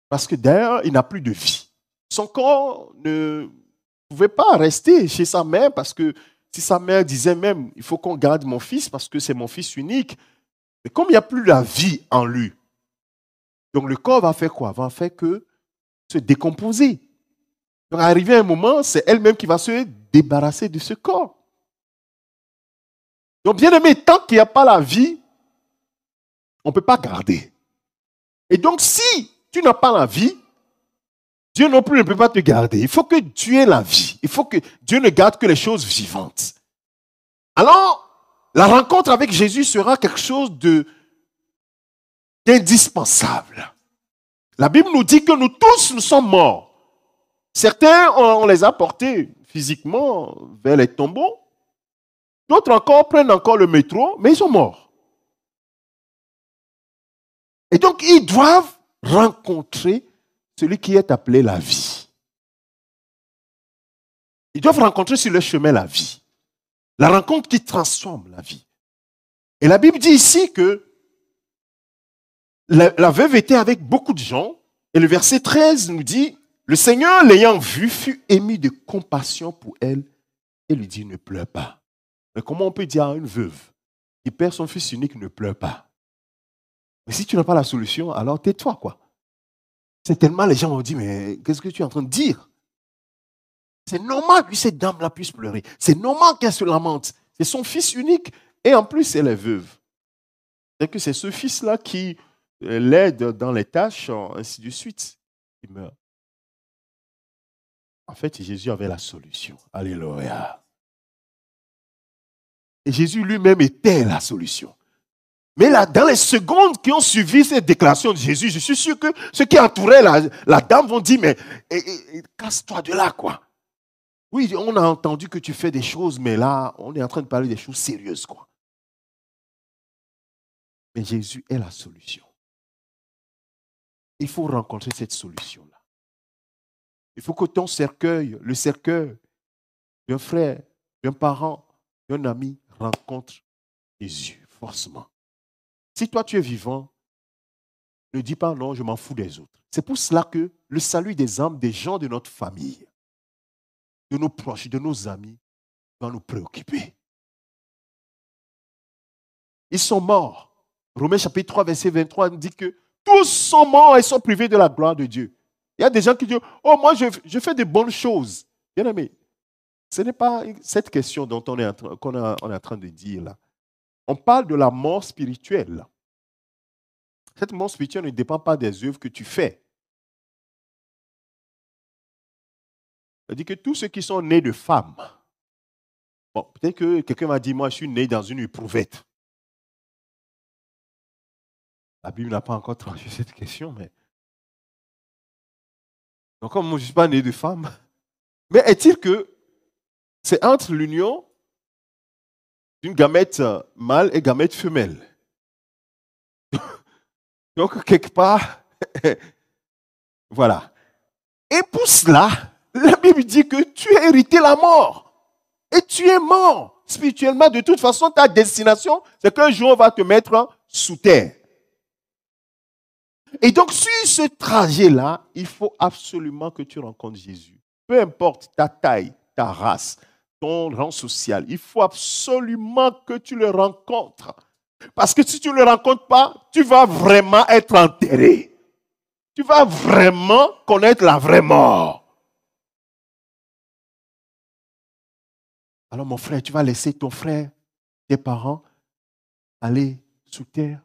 Parce que d'ailleurs, il n'a plus de vie. Son corps ne pouvait pas rester chez sa mère parce que si sa mère disait même, il faut qu'on garde mon fils parce que c'est mon fils unique, mais comme il n'y a plus la vie en lui, donc le corps va faire quoi? Va faire que se décomposer. Donc arrivé à un moment, c'est elle-même qui va se débarrasser de ce corps. Donc bien aimé, tant qu'il n'y a pas la vie, on ne peut pas garder. Et donc si tu n'as pas la vie, Dieu non plus ne peut pas te garder. Il faut que Dieu ait la vie. Il faut que Dieu ne garde que les choses vivantes. Alors, la rencontre avec Jésus sera quelque chose d'indispensable. La Bible nous dit que nous tous, nous sommes morts. Certains, on les a portés physiquement vers les tombeaux. D'autres encore prennent encore le métro, mais ils sont morts. Et donc, ils doivent rencontrer celui qui est appelé la vie. Ils doivent rencontrer sur leur chemin la vie. La rencontre qui transforme la vie. Et la Bible dit ici que la veuve était avec beaucoup de gens. Et le verset 13 nous dit, le Seigneur l'ayant vue fut ému de compassion pour elle et lui dit, ne pleure pas. Mais comment on peut dire à une veuve qui perd son fils unique, ne pleure pas? Mais si tu n'as pas la solution, alors tais-toi, quoi. C'est tellement les gens ont dit, mais qu'est-ce que tu es en train de dire? C'est normal que cette dame-là puisse pleurer. C'est normal qu'elle se lamente. C'est son fils unique. Et en plus, elle est veuve. C'est que c'est ce fils-là qui l'aide dans les tâches, ainsi de suite. Il meurt. En fait, Jésus avait la solution. Alléluia. Et Jésus lui-même était la solution. Mais là, dans les secondes qui ont suivi cette déclaration de Jésus, je suis sûr que ceux qui entouraient la dame vont dire, mais casse-toi de là, quoi. Oui, on a entendu que tu fais des choses, mais là, on est en train de parler des choses sérieuses, quoi. Mais Jésus est la solution. Il faut rencontrer cette solution-là. Il faut que ton cercueil, le cercueil d'un frère, d'un parent, d'un ami, rencontre Jésus, forcément. Si toi tu es vivant, ne dis pas non, je m'en fous des autres. C'est pour cela que le salut des âmes, des gens de notre famille, de nos proches, de nos amis, doit nous préoccuper. Ils sont morts. Romains chapitre 3, verset 23 dit que tous sont morts et sont privés de la gloire de Dieu. Il y a des gens qui disent, oh, moi je fais de bonnes choses. Bien aimé, ce n'est pas cette question dont on est en train de dire là. On parle de la mort spirituelle. Cette mort spirituelle ne dépend pas des œuvres que tu fais. C'est-à-dire que tous ceux qui sont nés de femmes, bon, peut-être que quelqu'un m'a dit, moi je suis né dans une éprouvette. La Bible n'a pas encore tranché cette question, mais... Donc comme moi je ne suis pas né de femme, mais est-il que c'est entre l'union d'une gamète mâle et gamète femelle? Donc quelque part, voilà. Et pour cela, la Bible dit que tu as hérité la mort. Et tu es mort spirituellement. De toute façon, ta destination, c'est qu'un jour, on va te mettre sous terre. Et donc, sur ce trajet-là, il faut absolument que tu rencontres Jésus. Peu importe ta taille, ta race, ton rang social, il faut absolument que tu le rencontres. Parce que si tu ne le rencontres pas, tu vas vraiment être enterré. Tu vas vraiment connaître la vraie mort. Alors mon frère, tu vas laisser ton frère, tes parents, aller sous terre.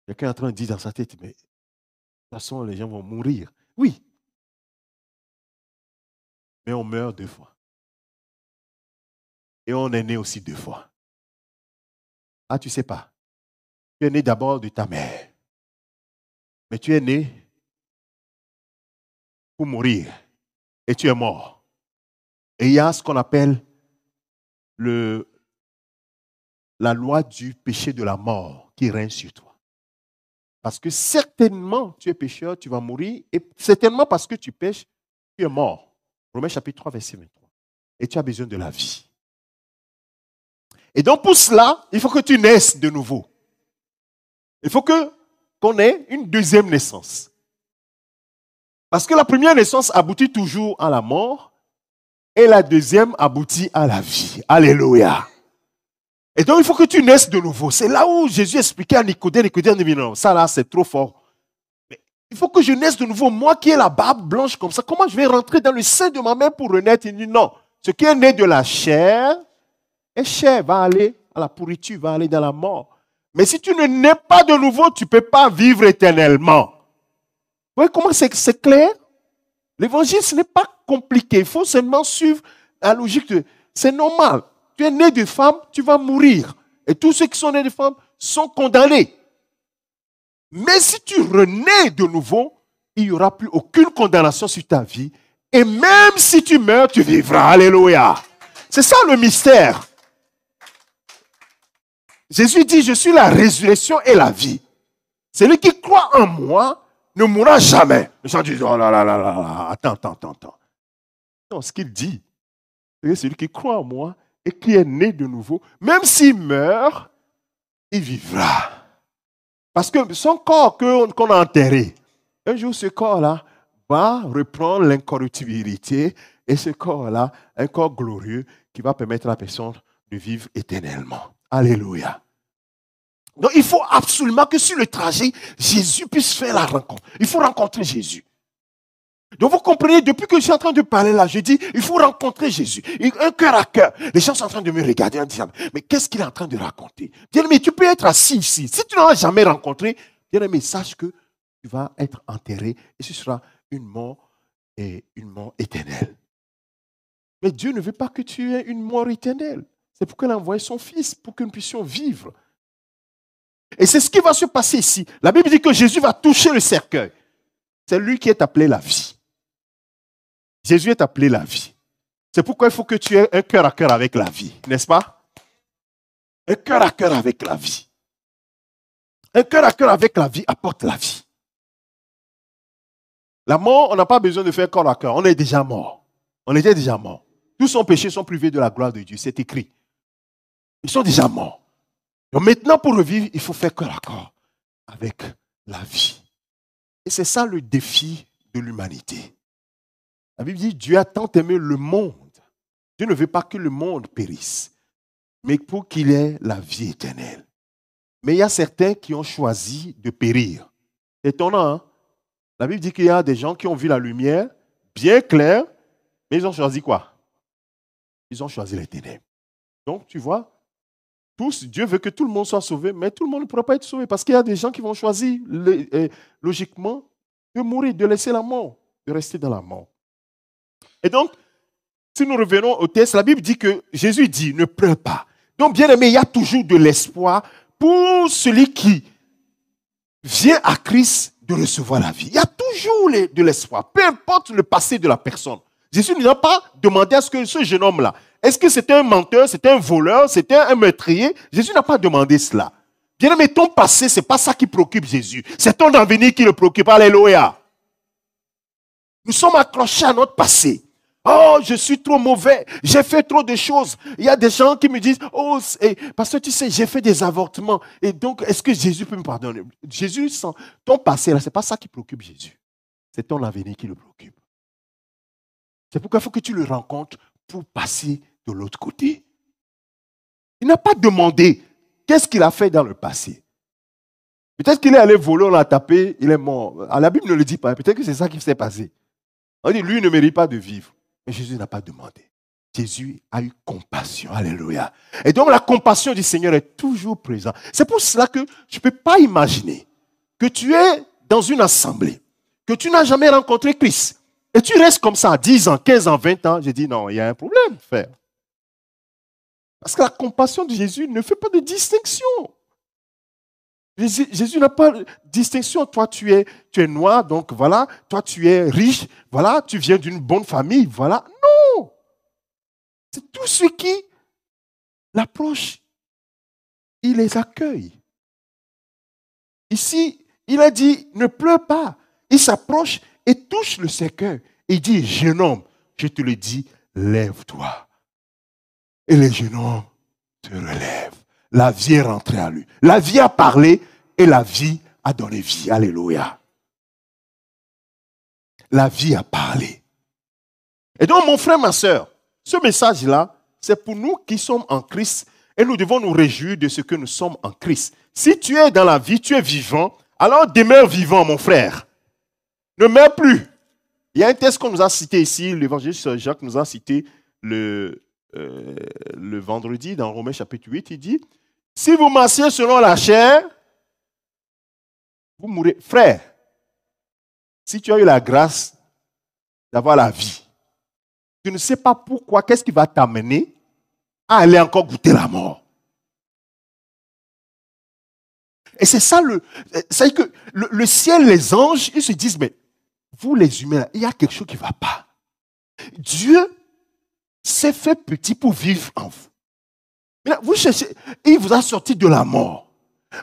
Quelqu'un est en train de dire dans sa tête, mais de toute façon, les gens vont mourir. Oui. Mais on meurt 2 fois. Et on est né aussi 2 fois. Ah, tu ne sais pas. Tu es né d'abord de ta mère. Mais tu es né pour mourir. Et tu es mort. Et il y a ce qu'on appelle la loi du péché de la mort qui règne sur toi. Parce que certainement, tu es pécheur, tu vas mourir. Et certainement parce que tu pêches, tu es mort. Romains chapitre 3, verset 23. Et tu as besoin de la vie. Et donc pour cela, il faut que tu naisses de nouveau. Il faut qu'on ait une deuxième naissance. Parce que la première naissance aboutit toujours à la mort et la deuxième aboutit à la vie. Alléluia. Et donc il faut que tu naisses de nouveau. C'est là où Jésus expliquait à Nicodème, dit non, ça là c'est trop fort. Mais il faut que je naisse de nouveau. Moi qui ai la barbe blanche comme ça, comment je vais rentrer dans le sein de ma mère pour renaître? Il dit non. Ce qui est né de la chair est chair, va aller à la pourriture, va aller dans la mort. Mais si tu ne nais pas de nouveau, tu ne peux pas vivre éternellement. Vous voyez comment c'est clair? L'évangile, ce n'est pas compliqué. Il faut seulement suivre la logique. C'est normal. Tu es né de femme, tu vas mourir. Et tous ceux qui sont nés de femmes sont condamnés. Mais si tu renais de nouveau, il n'y aura plus aucune condamnation sur ta vie. Et même si tu meurs, tu vivras. Alléluia. C'est ça le mystère. Jésus dit, je suis la résurrection et la vie. Celui qui croit en moi ne mourra jamais. Les gens disent, oh là là là là, attends. Non, ce qu'il dit, c'est que celui qui croit en moi et qui est né de nouveau, même s'il meurt, il vivra. Parce que son corps qu'on a enterré, un jour ce corps-là va reprendre l'incorruptibilité et ce corps-là, un corps glorieux qui va permettre à la personne de vivre éternellement. Alléluia. Donc il faut absolument que sur le trajet, Jésus puisse faire la rencontre. Il faut rencontrer Jésus. Donc vous comprenez, depuis que je suis en train de parler là, je dis, il faut rencontrer Jésus. Un cœur à cœur. Les gens sont en train de me regarder en disant, mais qu'est-ce qu'il est en train de raconter? Bien-aimé, tu peux être assis ici. Si tu ne l'as jamais rencontré, bien-aimé, sache que tu vas être enterré et ce sera une mort éternelle. Mais Dieu ne veut pas que tu aies une mort éternelle. C'est pourquoi il a envoyé son Fils, pour que nous puissions vivre. Et c'est ce qui va se passer ici. La Bible dit que Jésus va toucher le cercueil. C'est lui qui est appelé la vie. Jésus est appelé la vie. C'est pourquoi il faut que tu aies un cœur à cœur avec la vie, n'est-ce pas? Un cœur à cœur avec la vie. Un cœur à cœur avec la vie apporte la vie. La mort, on n'a pas besoin de faire corps à cœur. On est déjà mort. On était déjà mort. Tous son péchés sont privés de la gloire de Dieu. C'est écrit. Ils sont déjà morts. Donc maintenant, pour revivre, il faut faire corps à corps avec la vie. Et c'est ça le défi de l'humanité. La Bible dit, Dieu a tant aimé le monde. Dieu ne veut pas que le monde périsse, mais pour qu'il ait la vie éternelle. Mais il y a certains qui ont choisi de périr. C'est étonnant, hein? La Bible dit qu'il y a des gens qui ont vu la lumière bien claire, mais ils ont choisi quoi? Ils ont choisi les ténèbres. Donc, tu vois, Dieu veut que tout le monde soit sauvé, mais tout le monde ne pourra pas être sauvé parce qu'il y a des gens qui vont choisir logiquement de mourir, de laisser la mort, de rester dans la mort. Et donc, si nous revenons au texte, la Bible dit que Jésus dit, ne pleure pas. Donc, bien aimé, il y a toujours de l'espoir pour celui qui vient à Christ de recevoir la vie. Il y a toujours de l'espoir, peu importe le passé de la personne. Jésus n'a pas demandé à ce que ce jeune homme-là, est-ce que c'était un menteur, c'était un voleur, c'était un meurtrier? Jésus n'a pas demandé cela. Bien aimé, ton passé, ce n'est pas ça qui préoccupe Jésus. C'est ton avenir qui le préoccupe. Alléluia. Nous sommes accrochés à notre passé. Oh, je suis trop mauvais, j'ai fait trop de choses. Il y a des gens qui me disent, oh, parce que tu sais, j'ai fait des avortements. Et donc, est-ce que Jésus peut me pardonner? Jésus, ton passé, là, ce n'est pas ça qui préoccupe Jésus. C'est ton avenir qui le préoccupe. C'est pourquoi il faut que tu le rencontres pour passer de l'autre côté. Il n'a pas demandé qu'est-ce qu'il a fait dans le passé. Peut-être qu'il est allé voler, on l'a tapé, il est mort. La Bible ne le dit pas. Peut-être que c'est ça qui s'est passé. On dit, lui, il ne mérite pas de vivre. Mais Jésus n'a pas demandé. Jésus a eu compassion. Alléluia. Et donc, la compassion du Seigneur est toujours présente. C'est pour cela que je ne peux pas imaginer que tu es dans une assemblée, que tu n'as jamais rencontré Christ. Et tu restes comme ça, 10 ans, 15 ans, 20 ans. J'ai dit, non, il y a un problème, frère. Parce que la compassion de Jésus ne fait pas de distinction. Jésus n'a pas de distinction. Toi, tu es noir, donc voilà. Toi, tu es riche, voilà. Tu viens d'une bonne famille, voilà. Non! C'est tous ceux qui l'approchent. Il les accueille. Ici, il a dit, ne pleure pas. Il s'approche et touche le cercueil. Il dit, jeune homme, je te le dis, lève-toi. Et le jeune homme se relève. La vie est rentrée à lui. La vie a parlé et la vie a donné vie. Alléluia. La vie a parlé. Et donc, mon frère, ma soeur, ce message-là, c'est pour nous qui sommes en Christ et nous devons nous réjouir de ce que nous sommes en Christ. Si tu es dans la vie, tu es vivant, alors demeure vivant, mon frère. Ne meurs plus. Il y a un texte qu'on nous a cité ici, l'évangéliste Jacques nous a cité le vendredi dans Romains chapitre 8, il dit, si vous marchez selon la chair, vous mourrez. Frère, si tu as eu la grâce d'avoir la vie, tu ne sais pas pourquoi, qu'est-ce qui va t'amener à aller encore goûter la mort. Et c'est ça, c'est que le ciel, les anges, ils se disent, mais vous les humains, il y a quelque chose qui ne va pas. Dieu s'est fait petit pour vivre en vous. Maintenant, vous cherchez, il vous a sorti de la mort.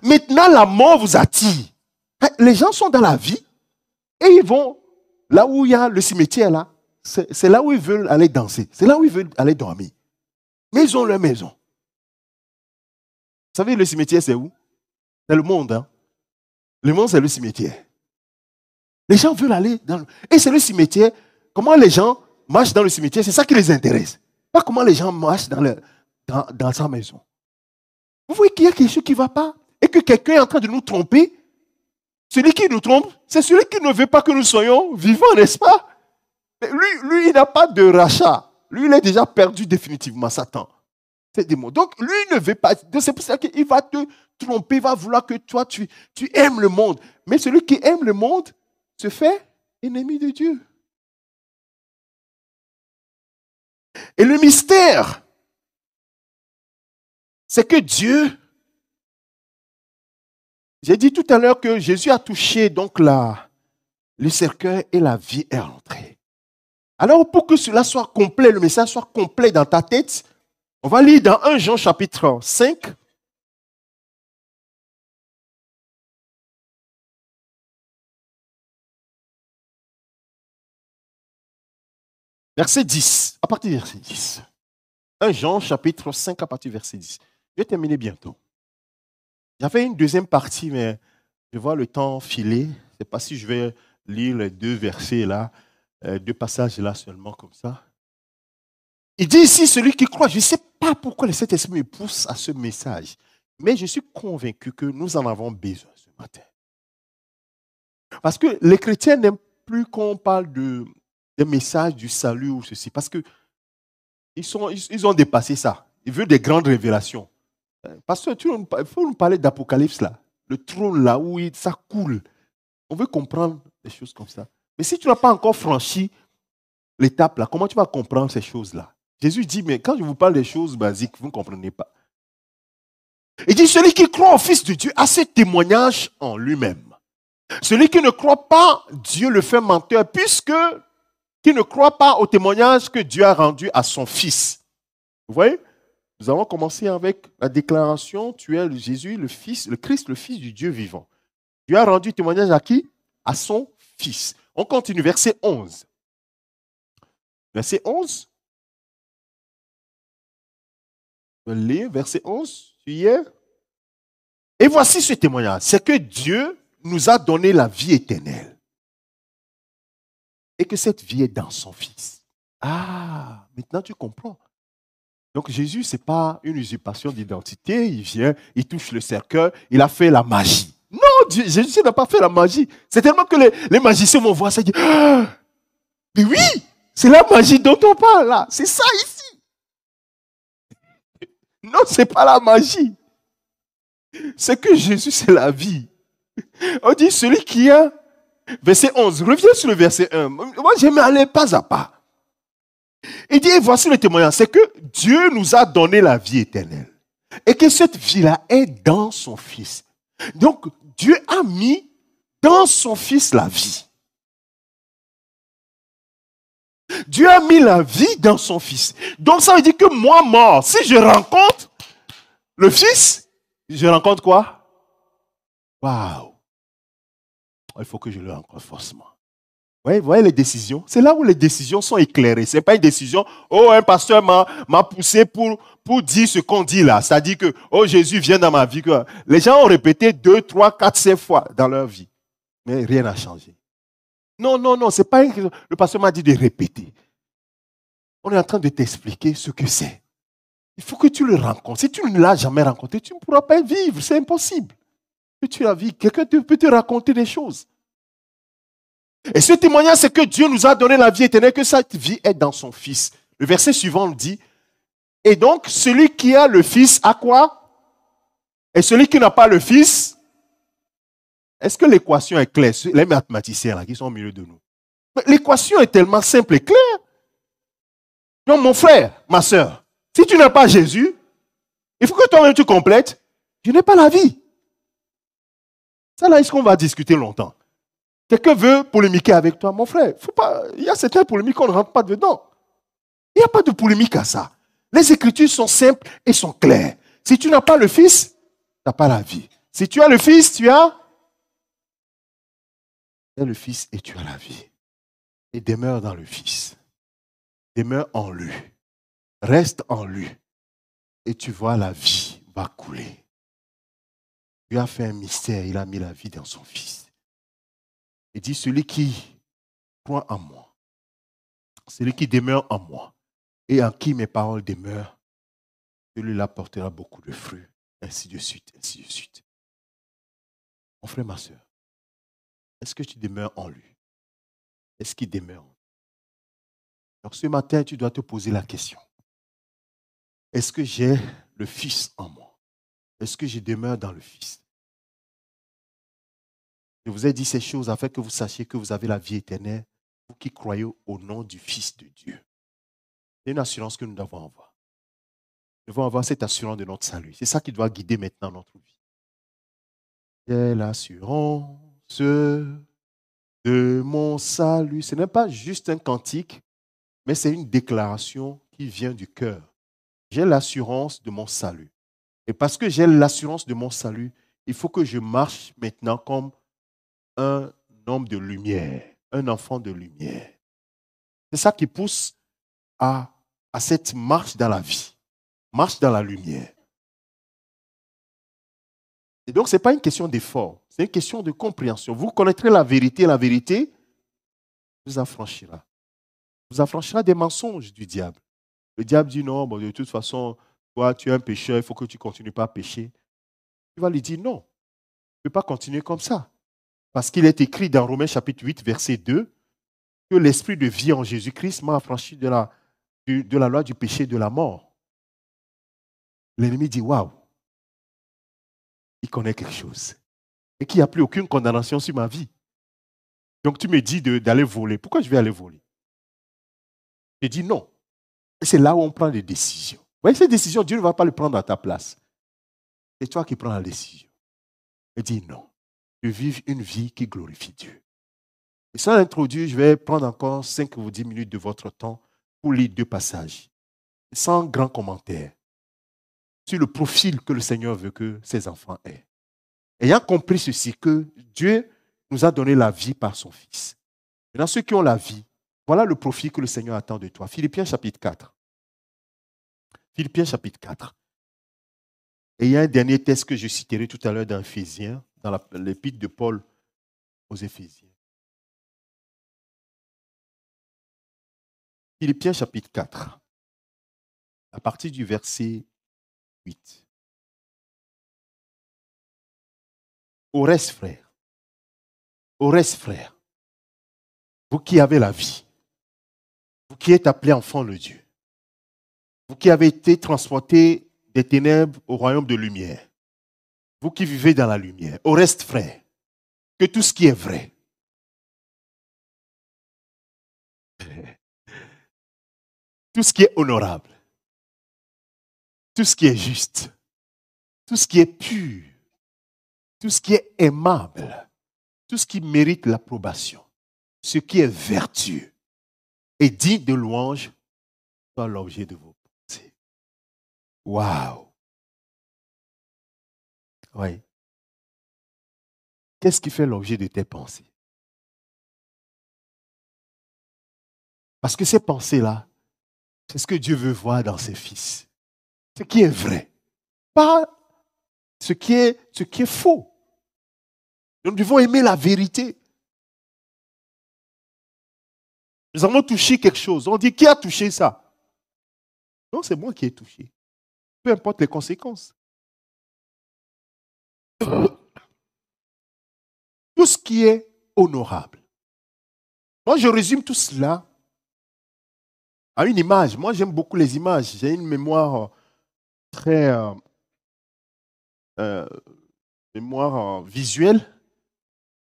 Maintenant, la mort vous attire. Les gens sont dans la vie et ils vont là où il y a le cimetière, là. C'est là où ils veulent aller danser. C'est là où ils veulent aller dormir. Mais ils ont leur maison. Vous savez, le cimetière, c'est où? C'est le monde. Hein? Le monde, c'est le cimetière. Les gens veulent aller dans Et c'est le cimetière. Comment les gens marchent dans le cimetière, c'est ça qui les intéresse. Pas comment les gens marchent dans sa maison. Vous voyez qu'il y a quelque chose qui ne va pas et que quelqu'un est en train de nous tromper. Celui qui nous trompe, c'est celui qui ne veut pas que nous soyons vivants, n'est-ce pas? Mais lui, il n'a pas de rachat. Lui, il est déjà perdu définitivement, Satan. C'est des mots. Donc, lui, il ne veut pas. C'est pour ça qu'il va te tromper, il va vouloir que toi, tu aimes le monde. Mais celui qui aime le monde se fait ennemi de Dieu. Et le mystère c'est que Dieu, j'ai dit tout à l'heure que Jésus a touché donc le cercueil et la vie est rentrée. Alors pour que cela soit complet, le message soit complet dans ta tête, on va lire dans 1 Jean chapitre 5. Verset 10, à partir du verset 10. 1 Jean chapitre 5 à partir du verset 10. Je vais terminer bientôt. J'avais une deuxième partie, mais je vois le temps filer. Je ne sais pas si je vais lire les deux versets là, deux passages là seulement comme ça. Il dit ici, celui qui croit, je ne sais pas pourquoi le Saint-Esprit me pousse à ce message, mais je suis convaincu que nous en avons besoin ce matin. Parce que les chrétiens n'aiment plus qu'on parle des messages du salut ou ceci, parce qu'ils ont dépassé ça. Ils veulent des grandes révélations. Parce que il faut nous parler d'Apocalypse là, le trône là où ça coule. On veut comprendre des choses comme ça. Mais si tu n'as pas encore franchi l'étape là, comment tu vas comprendre ces choses-là? Jésus dit, mais quand je vous parle des choses basiques, vous ne comprenez pas. Il dit, celui qui croit au Fils de Dieu a ce témoignage en lui-même. Celui qui ne croit pas, Dieu le fait menteur, puisque qui ne croit pas au témoignage que Dieu a rendu à son Fils. Vous voyez? Nous allons commencer avec la déclaration, tu es Jésus, le Fils, le Christ, le Fils du Dieu vivant. Dieu a rendu témoignage à qui? À son Fils. On continue, verset 11. Verset 11. Je vais lire, verset 11. Tu y es? Et voici ce témoignage. C'est que Dieu nous a donné la vie éternelle. Et que cette vie est dans son Fils. Ah, maintenant tu comprends. Donc Jésus, ce n'est pas une usurpation d'identité. Il vient, il touche le cercueil, il a fait la magie. Non, Jésus n'a pas fait la magie. C'est tellement que les magiciens vont voir ça et dire, ah, mais oui, c'est la magie dont on parle là. C'est ça ici. Non, ce n'est pas la magie. C'est que Jésus, c'est la vie. On dit celui qui a, verset 11, reviens sur le verset 1. Moi, j'aime aller pas à pas. Il dit, et voici le témoignage, c'est que Dieu nous a donné la vie éternelle. Et que cette vie-là est dans son Fils. Donc, Dieu a mis dans son Fils la vie. Dieu a mis la vie dans son Fils. Donc, ça veut dire que moi, mort, si je rencontre le Fils, je rencontre quoi? Waouh! Il faut que je le rencontre forcément. Vous voyez les décisions? C'est là où les décisions sont éclairées. Ce n'est pas une décision, oh, un pasteur m'a poussé pour dire ce qu'on dit là. C'est-à-dire que, oh, Jésus vient dans ma vie. Les gens ont répété 2, 3, 4, 5 fois dans leur vie. Mais rien n'a changé. Non, non, non, c'est pas le pasteur m'a dit de répéter. On est en train de t'expliquer ce que c'est. Il faut que tu le rencontres. Si tu ne l'as jamais rencontré, tu ne pourras pas vivre. C'est impossible. Que tu la vis. Quelqu'un peut te raconter des choses. Et ce témoignage, c'est que Dieu nous a donné la vie éternelle, que cette vie est dans son Fils. Le verset suivant dit, et donc celui qui a le Fils a quoi? Et celui qui n'a pas le Fils, est-ce que l'équation est claire? Les mathématiciens là, qui sont au milieu de nous. L'équation est tellement simple et claire. Donc mon frère, ma soeur, si tu n'as pas Jésus, il faut que toi-même tu complètes, je n'ai pas la vie. Ça là, est-ce qu'on va discuter longtemps? Quelqu'un veut polémiquer avec toi, mon frère. Il y a certaines polémiques qu'on ne rentre pas dedans. Il n'y a pas de polémique à ça. Les Écritures sont simples et sont claires. Si tu n'as pas le Fils, tu n'as pas la vie. Si tu as le Fils, tu as le Fils et tu as la vie. Et demeure dans le Fils. Demeure en lui. Reste en lui. Et tu vois, la vie va couler. Dieu a fait un mystère. Il a mis la vie dans son Fils. Il dit, celui qui croit en moi, celui qui demeure en moi, et en qui mes paroles demeurent, celui-là portera beaucoup de fruits, ainsi de suite, ainsi de suite. Mon frère, ma soeur, est-ce que tu demeures en lui? Est-ce qu'il demeure en lui? Donc ce matin, tu dois te poser la question. Est-ce que j'ai le Fils en moi? Est-ce que je demeure dans le Fils? Je vous ai dit ces choses afin que vous sachiez que vous avez la vie éternelle, vous qui croyez au nom du Fils de Dieu. C'est une assurance que nous devons avoir. Nous devons avoir cette assurance de notre salut. C'est ça qui doit guider maintenant notre vie. J'ai l'assurance de mon salut. Ce n'est pas juste un cantique, mais c'est une déclaration qui vient du cœur. J'ai l'assurance de mon salut. Et parce que j'ai l'assurance de mon salut, il faut que je marche maintenant comme un homme de lumière, un enfant de lumière. C'est ça qui pousse à cette marche dans la vie, marche dans la lumière. Et donc, ce n'est pas une question d'effort, c'est une question de compréhension. Vous connaîtrez la vérité vous affranchira. Vous affranchira des mensonges du diable. Le diable dit non, bon, de toute façon, toi, tu es un pécheur, il faut que tu ne continues pas à pécher. Tu vas lui dire non, tu ne peux pas continuer comme ça. Parce qu'il est écrit dans Romains chapitre 8, verset 2, que l'esprit de vie en Jésus-Christ m'a affranchi de la loi du péché et de la mort. L'ennemi dit waouh, il connaît quelque chose. Et qu'il n'y a plus aucune condamnation sur ma vie. Donc tu me dis d'aller voler. Pourquoi je vais aller voler? Je dis non. Et c'est là où on prend des décisions. Vous voyez, ces décisions, Dieu ne va pas les prendre à ta place. C'est toi qui prends la décision. Et dis non. Je vis une vie qui glorifie Dieu. Et sans l'introduire, je vais prendre encore 5 ou 10 minutes de votre temps pour lire 2 passages. Sans grand commentaire. Sur le profil que le Seigneur veut que ses enfants aient. Ayant compris ceci, que Dieu nous a donné la vie par son Fils. Maintenant, ceux qui ont la vie, voilà le profil que le Seigneur attend de toi. Philippiens chapitre 4. Philippiens chapitre 4. Et il y a un dernier texte que je citerai tout à l'heure dans Éphésiens, dans l'épître de Paul aux Éphésiens. Philippiens chapitre 4, à partir du verset 8. Au reste, frères, vous qui avez la vie, vous qui êtes appelés enfants de Dieu, vous qui avez été transportés des ténèbres au royaume de lumière, vous qui vivez dans la lumière, au reste, frères, que tout ce qui est vrai, tout ce qui est honorable, tout ce qui est juste, tout ce qui est pur, tout ce qui est aimable, tout ce qui mérite l'approbation, ce qui est vertueux et digne de louange, soit l'objet de vos pensées. Waouh! Oui. Qu'est-ce qui fait l'objet de tes pensées? Parce que ces pensées-là, c'est ce que Dieu veut voir dans ses fils. Ce qui est vrai. Pas ce qui est faux. Nous devons aimer la vérité. Nous avons touché quelque chose. On dit, qui a touché ça? Non, c'est moi qui ai touché. Peu importe les conséquences. Tout ce qui est honorable. Moi, je résume tout cela à une image. Moi, j'aime beaucoup les images. J'ai une mémoire très visuelle.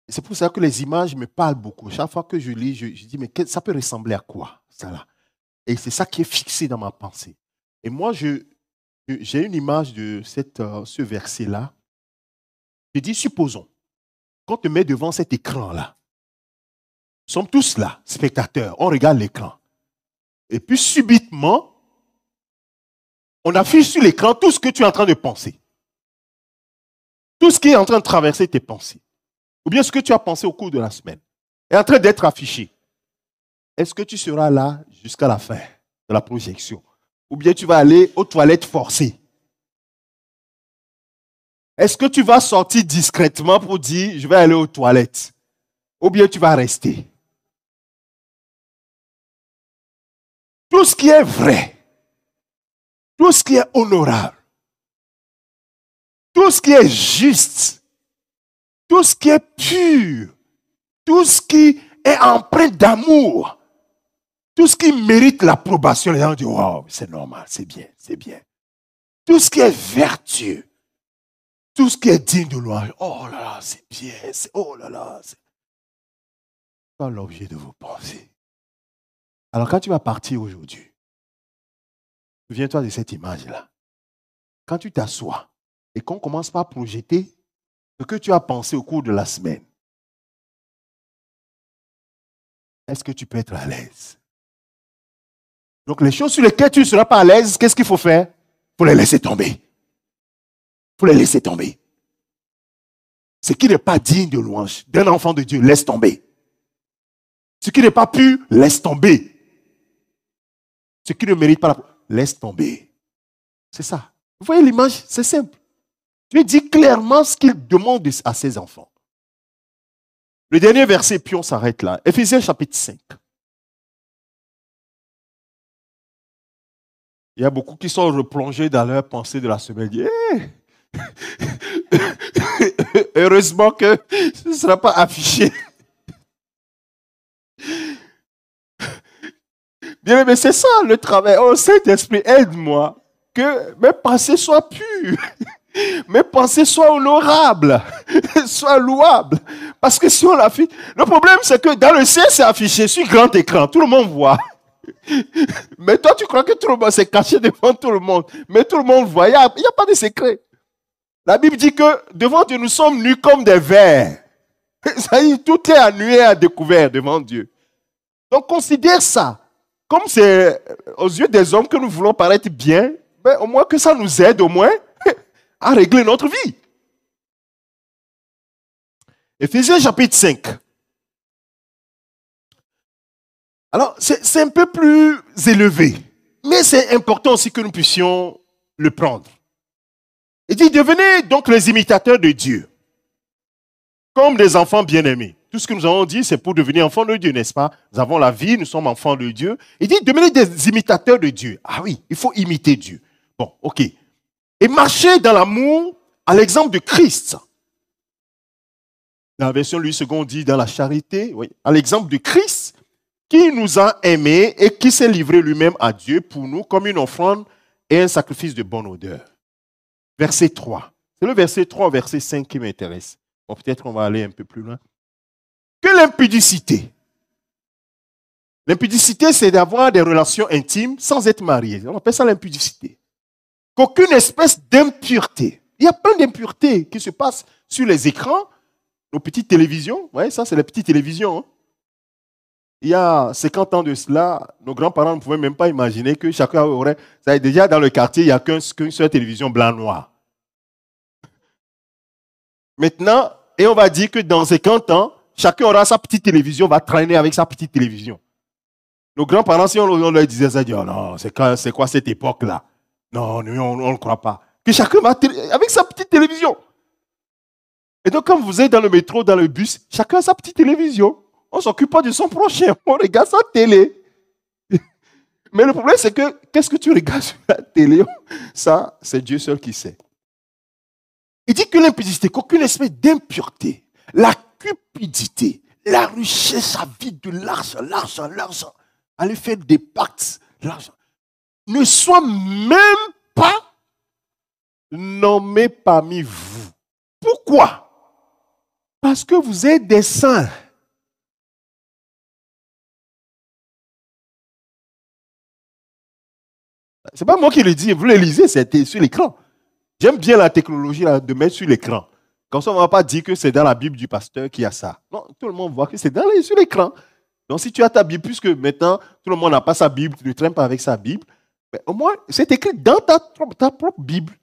Et c'est pour ça que les images me parlent beaucoup. Chaque fois que je lis, je dis, mais ça peut ressembler à quoi, ça là? Et c'est ça qui est fixé dans ma pensée. Et moi, j'ai une image de ce verset-là. Je dis, supposons qu'on te met devant cet écran-là. Nous sommes tous là, spectateurs. On regarde l'écran. Et puis, subitement, on affiche sur l'écran tout ce que tu es en train de penser. Tout ce qui est en train de traverser tes pensées. Ou bien ce que tu as pensé au cours de la semaine. Est en train d'être affiché. Est-ce que tu seras là jusqu'à la fin de la projection? Ou bien tu vas aller aux toilettes forcées? Est-ce que tu vas sortir discrètement pour dire, je vais aller aux toilettes? Ou bien tu vas rester? Tout ce qui est vrai, tout ce qui est honorable, tout ce qui est juste, tout ce qui est pur, tout ce qui est empreint d'amour, tout ce qui mérite l'approbation, les gens disent, wow, c'est normal, c'est bien, c'est bien. Tout ce qui est vertueux, tout ce qui est digne de louange, oh là là, c'est bien, oh là là, c'est pas l'objet de vos pensées. Alors quand tu vas partir aujourd'hui, souviens-toi de cette image-là. quand tu t'assois et qu'on commence par projeter ce que tu as pensé au cours de la semaine, est-ce que tu peux être à l'aise? Donc les choses sur lesquelles tu ne seras pas à l'aise, qu'est-ce qu'il faut faire? Il faut les laisser tomber. Il faut les laisser tomber. Ce qui n'est pas digne de louange d'un enfant de Dieu, laisse tomber. Ce qui n'est pas pur, laisse tomber. Ce qui ne mérite pas laisse tomber. C'est ça. Vous voyez l'image? C'est simple. Dieu dit clairement ce qu'il demande à ses enfants. Le dernier verset, puis on s'arrête là. Éphésiens chapitre 5. Il y a beaucoup qui sont replongés dans leur pensée de la semaine. Heureusement que ce ne sera pas affiché. Bien, mais c'est ça le travail. Oh Saint-Esprit, aide-moi. Que mes pensées soient pures. Mes pensées soient honorables. Soient louables. Parce que si on l'affiche... Le problème, c'est que dans le ciel, c'est affiché sur grand écran. Tout le monde voit. Mais toi, tu crois que tout le monde s'est caché devant tout le monde. Mais tout le monde voit. Il n'y a pas de secret. La Bible dit que devant Dieu, nous sommes nus comme des vers. Ça y est, tout est à nu et à découvert devant Dieu. Donc, considère ça. Comme c'est aux yeux des hommes que nous voulons paraître bien, ben, au moins que ça nous aide au moins à régler notre vie. Éphésiens chapitre 5. Alors, c'est un peu plus élevé, mais c'est important aussi que nous puissions le prendre. Il dit, devenez donc les imitateurs de Dieu, comme des enfants bien-aimés. Tout ce que nous avons dit, c'est pour devenir enfants de Dieu, n'est-ce pas? Nous avons la vie, nous sommes enfants de Dieu. Il dit, devenez des imitateurs de Dieu. Ah oui, il faut imiter Dieu. Bon, ok. Et marchez dans l'amour à l'exemple de Christ. La version Louis II dit dans la charité, oui, à l'exemple de Christ, qui nous a aimés et qui s'est livré lui-même à Dieu pour nous comme une offrande et un sacrifice de bonne odeur. Verset 3. C'est le verset 3 au verset 5 qui m'intéresse. Bon, peut-être qu'on va aller un peu plus loin. Que l'impudicité. L'impudicité, c'est d'avoir des relations intimes sans être marié. On appelle ça l'impudicité. Qu'aucune espèce d'impureté. Il y a plein d'impuretés qui se passent sur les écrans, nos petites télévisions. Vous voyez, ça, c'est les petites télévisions. Hein. Il y a 50 ans de cela, nos grands-parents ne pouvaient même pas imaginer que chacun aurait... Déjà, dans le quartier, il n'y a qu'une seule télévision blanc-noir. Maintenant, et on va dire que dans 50 ans, chacun aura sa petite télévision, va traîner avec sa petite télévision. Nos grands-parents, si on leur disait ça, ils disaient, oh non, c'est quoi cette époque-là? Non, nous, on ne croit pas. Que chacun va avec sa petite télévision. Et donc, quand vous êtes dans le métro, dans le bus, chacun a sa petite télévision. On ne s'occupe pas de son prochain. On regarde sa télé. Mais le problème, c'est que, qu'est-ce que tu regardes sur la télé? Ça, c'est Dieu seul qui sait. Il dit que l'impudicité, qu'aucune espèce d'impureté, la cupidité, la richesse avide de l'argent, aller faire des pactes, l'argent, ne soit même pas nommé parmi vous. Pourquoi? Parce que vous êtes des saints. Ce n'est pas moi qui le dis, vous le lisez, c'était sur l'écran. J'aime bien la technologie là, de mettre sur l'écran. Comme ça, on ne va pas dire que c'est dans la Bible du pasteur qu'il y a ça. Non, tout le monde voit que c'est sur l'écran. Donc, si tu as ta Bible, puisque maintenant, tout le monde n'a pas sa Bible, tu ne traînes pas avec sa Bible, mais au moins, c'est écrit dans ta propre Bible.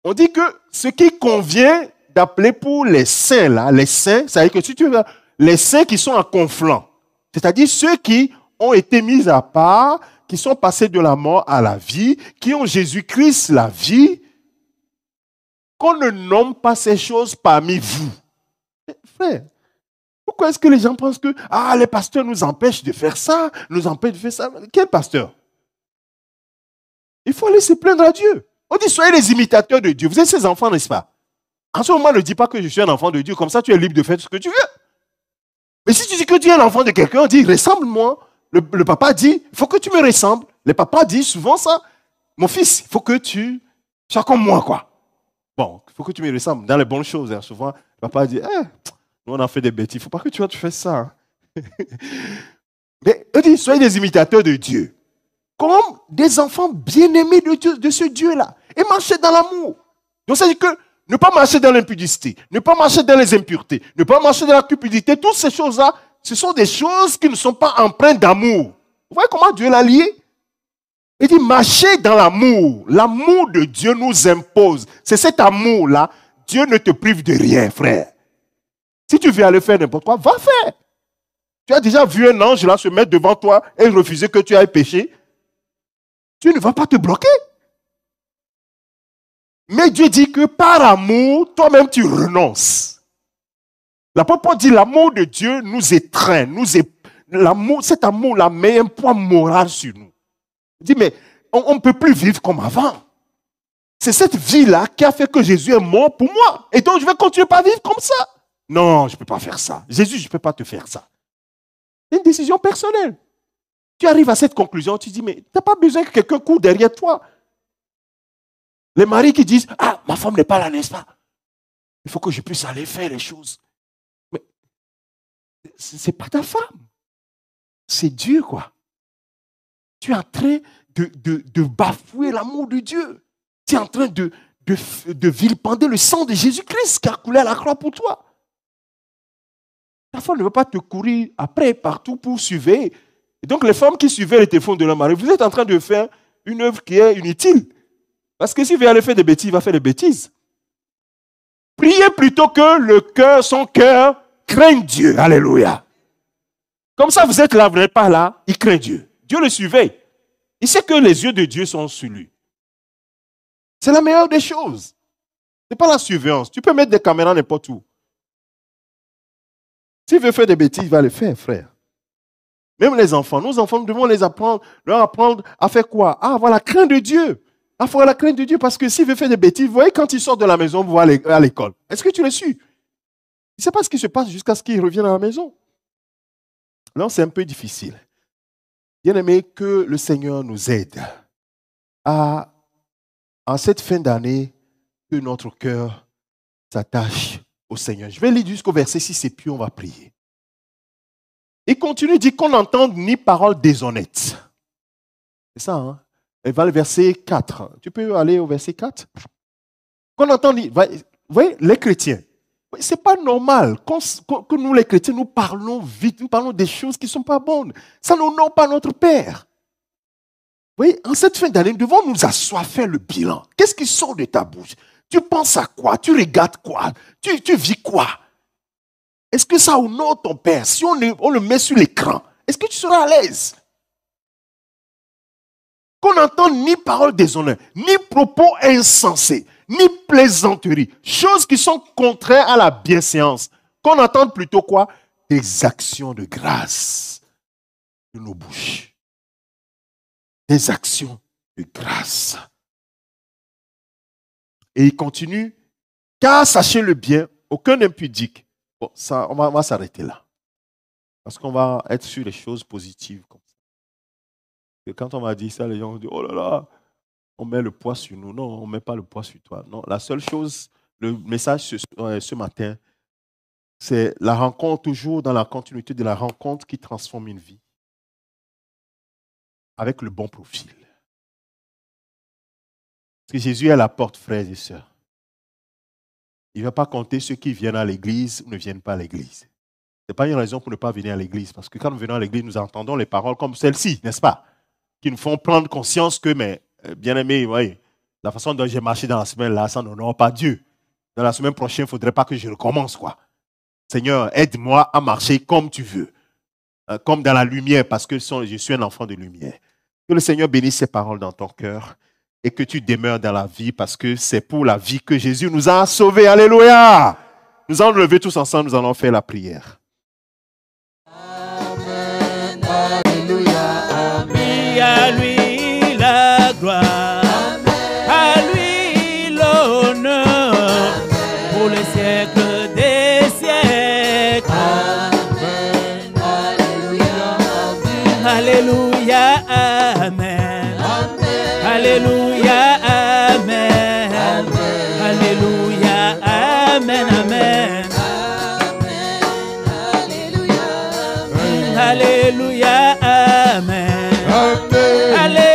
On dit que ce qui convient d'appeler pour les saints, là, les saints, c'est-à-dire que si tu veux, les saints qui sont en conflant, c'est-à-dire ceux qui ont été mis à part, qui sont passés de la mort à la vie, qui ont Jésus-Christ la vie, qu'on ne nomme pas ces choses parmi vous. Frère, pourquoi est-ce que les gens pensent que les pasteurs nous empêchent de faire ça, nous empêchent de faire ça? Quel pasteur? Il faut aller se plaindre à Dieu. On dit, soyez les imitateurs de Dieu. Vous êtes ses enfants, n'est-ce pas? En ce moment, ne dis pas que je suis un enfant de Dieu, comme ça tu es libre de faire ce que tu veux. Mais si tu dis que tu es l'enfant de quelqu'un, on dit, ressemble-moi. Le papa dit, il faut que tu me ressembles. Le papa dit souvent ça. Mon fils, il faut que tu sois comme moi, quoi. Bon, il faut que tu me ressembles dans les bonnes choses. Hein. Souvent, le papa dit, nous on a fait des bêtises. Il ne faut pas que tu fasses ça. Hein. Mais on dit, soyez des imitateurs de Dieu. comme des enfants bien-aimés de ce Dieu-là. Et marcher dans l'amour. Donc ça dit que ne pas marcher dans l'impudicité, ne pas marcher dans les impuretés, ne pas marcher dans la cupidité, toutes ces choses-là, ce sont des choses qui ne sont pas empreintes d'amour. Vous voyez comment Dieu l'a lié? Il dit marcher dans l'amour. L'amour de Dieu nous impose. C'est cet amour-là. Dieu ne te prive de rien, frère. Si tu veux aller faire n'importe quoi, va faire. Tu as déjà vu un ange là se mettre devant toi et refuser que tu ailles pécher. Tu ne vas pas te bloquer. Mais Dieu dit que par amour, toi-même tu renonces. L'apôtre Paul dit l'amour de Dieu nous étreint. Cet amour-là met un poids moral sur nous. Il dit mais on ne peut plus vivre comme avant. C'est cette vie-là qui a fait que Jésus est mort pour moi. Et donc je vais continuer à vivre comme ça. Non, je ne peux pas faire ça. Jésus, je ne peux pas te faire ça. C'est une décision personnelle. Tu arrives à cette conclusion, tu dis, mais tu n'as pas besoin que quelqu'un court derrière toi. Les maris qui disent, ah, ma femme n'est pas là, n'est-ce pas? Il faut que je puisse aller faire les choses. Mais ce n'est pas ta femme. C'est Dieu, quoi. Tu es en train de bafouer l'amour de Dieu. Tu es en train de vilipender le sang de Jésus-Christ qui a coulé à la croix pour toi. Ta femme ne veut pas te courir après, partout pour surveiller. Et donc les femmes qui surveillent les téléphones de leur mari, vous êtes en train de faire une œuvre qui est inutile. Parce que s'il veut aller faire des bêtises, il va faire des bêtises. Priez plutôt que son cœur craigne Dieu. Alléluia. Comme ça, vous êtes là, vous n'êtes pas là, il craint Dieu. Dieu le surveille. Il sait que les yeux de Dieu sont sur lui. C'est la meilleure des choses. Ce n'est pas la surveillance. Tu peux mettre des caméras n'importe où. S'il veut faire des bêtises, il va les faire, frère. Même les enfants, nos enfants, nous devons leur apprendre à faire quoi? Ah, avoir la crainte de Dieu. Avoir la crainte de Dieu, parce que s'il veut faire des bêtises, vous voyez, quand il sort de la maison, vous voyez à l'école. Est-ce que tu le suis? Il ne sait pas ce qui se passe jusqu'à ce qu'il revienne à la maison. Non, c'est un peu difficile. Bien aimé, que le Seigneur nous aide en cette fin d'année, que notre cœur s'attache au Seigneur. Je vais lire jusqu'au verset 6 et puis on va prier. Il continue, dit qu'on n'entende ni parole déshonnête. C'est ça, hein? Il va le verset 4. Tu peux aller au verset 4? Qu'on entend, vous voyez, les chrétiens, ce n'est pas normal que nous les chrétiens, nous parlons vite, nous parlons des choses qui ne sont pas bonnes. Ça n'honore pas notre Père. Vous voyez, en cette fin d'année, nous devons nous asseoir, faire le bilan. Qu'est-ce qui sort de ta bouche? Tu penses à quoi? Tu regardes quoi? Tu vis quoi? Est-ce que ça honore ton Père? Si on le met sur l'écran, est-ce que tu seras à l'aise? Qu'on n'entende ni parole déshonnête, ni propos insensés, ni plaisanteries, choses qui sont contraires à la bienséance. Qu'on entende plutôt quoi? Des actions de grâce de nos bouches. Des actions de grâce. Et il continue, car sachez-le bien, aucun impudique. Bon, ça, on va s'arrêter là. Parce qu'on va être sur les choses positives comme ça. Et quand on m'a dit ça, les gens ont dit, oh là là, on met le poids sur nous. Non, on ne met pas le poids sur toi. Non, la seule chose, le message ce matin, c'est la rencontre, toujours dans la continuité de la rencontre qui transforme une vie. Avec le bon profil. Parce que Jésus est à la porte, frères et sœurs. Il ne va pas compter ceux qui viennent à l'église ou ne viennent pas à l'église. Ce n'est pas une raison pour ne pas venir à l'église. Parce que quand nous venons à l'église, nous entendons les paroles comme celle-ci, n'est-ce pas? Qui nous font prendre conscience que, mais bien-aimé, voyez, la façon dont j'ai marché dans la semaine, là, ça n'honore pas Dieu. Dans la semaine prochaine, il ne faudrait pas que je recommence, quoi. Seigneur, aide-moi à marcher comme tu veux. Comme dans la lumière, parce que je suis un enfant de lumière. Que le Seigneur bénisse ces paroles dans ton cœur et que tu demeures dans la vie, parce que c'est pour la vie que Jésus nous a sauvés. Alléluia! Nous allons lever tous ensemble, nous allons faire la prière. Amen, alléluia, amen. À lui la gloire, amen. À lui l'honneur, pour les siècles des siècles. Amen, alléluia, amen. Alléluia, amen. Amen. Alléluia, amen. Amen. Alléluia, amen, amen. Alléluia, amen. Alléluia,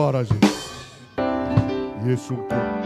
Gloire à Jésus. Yesu.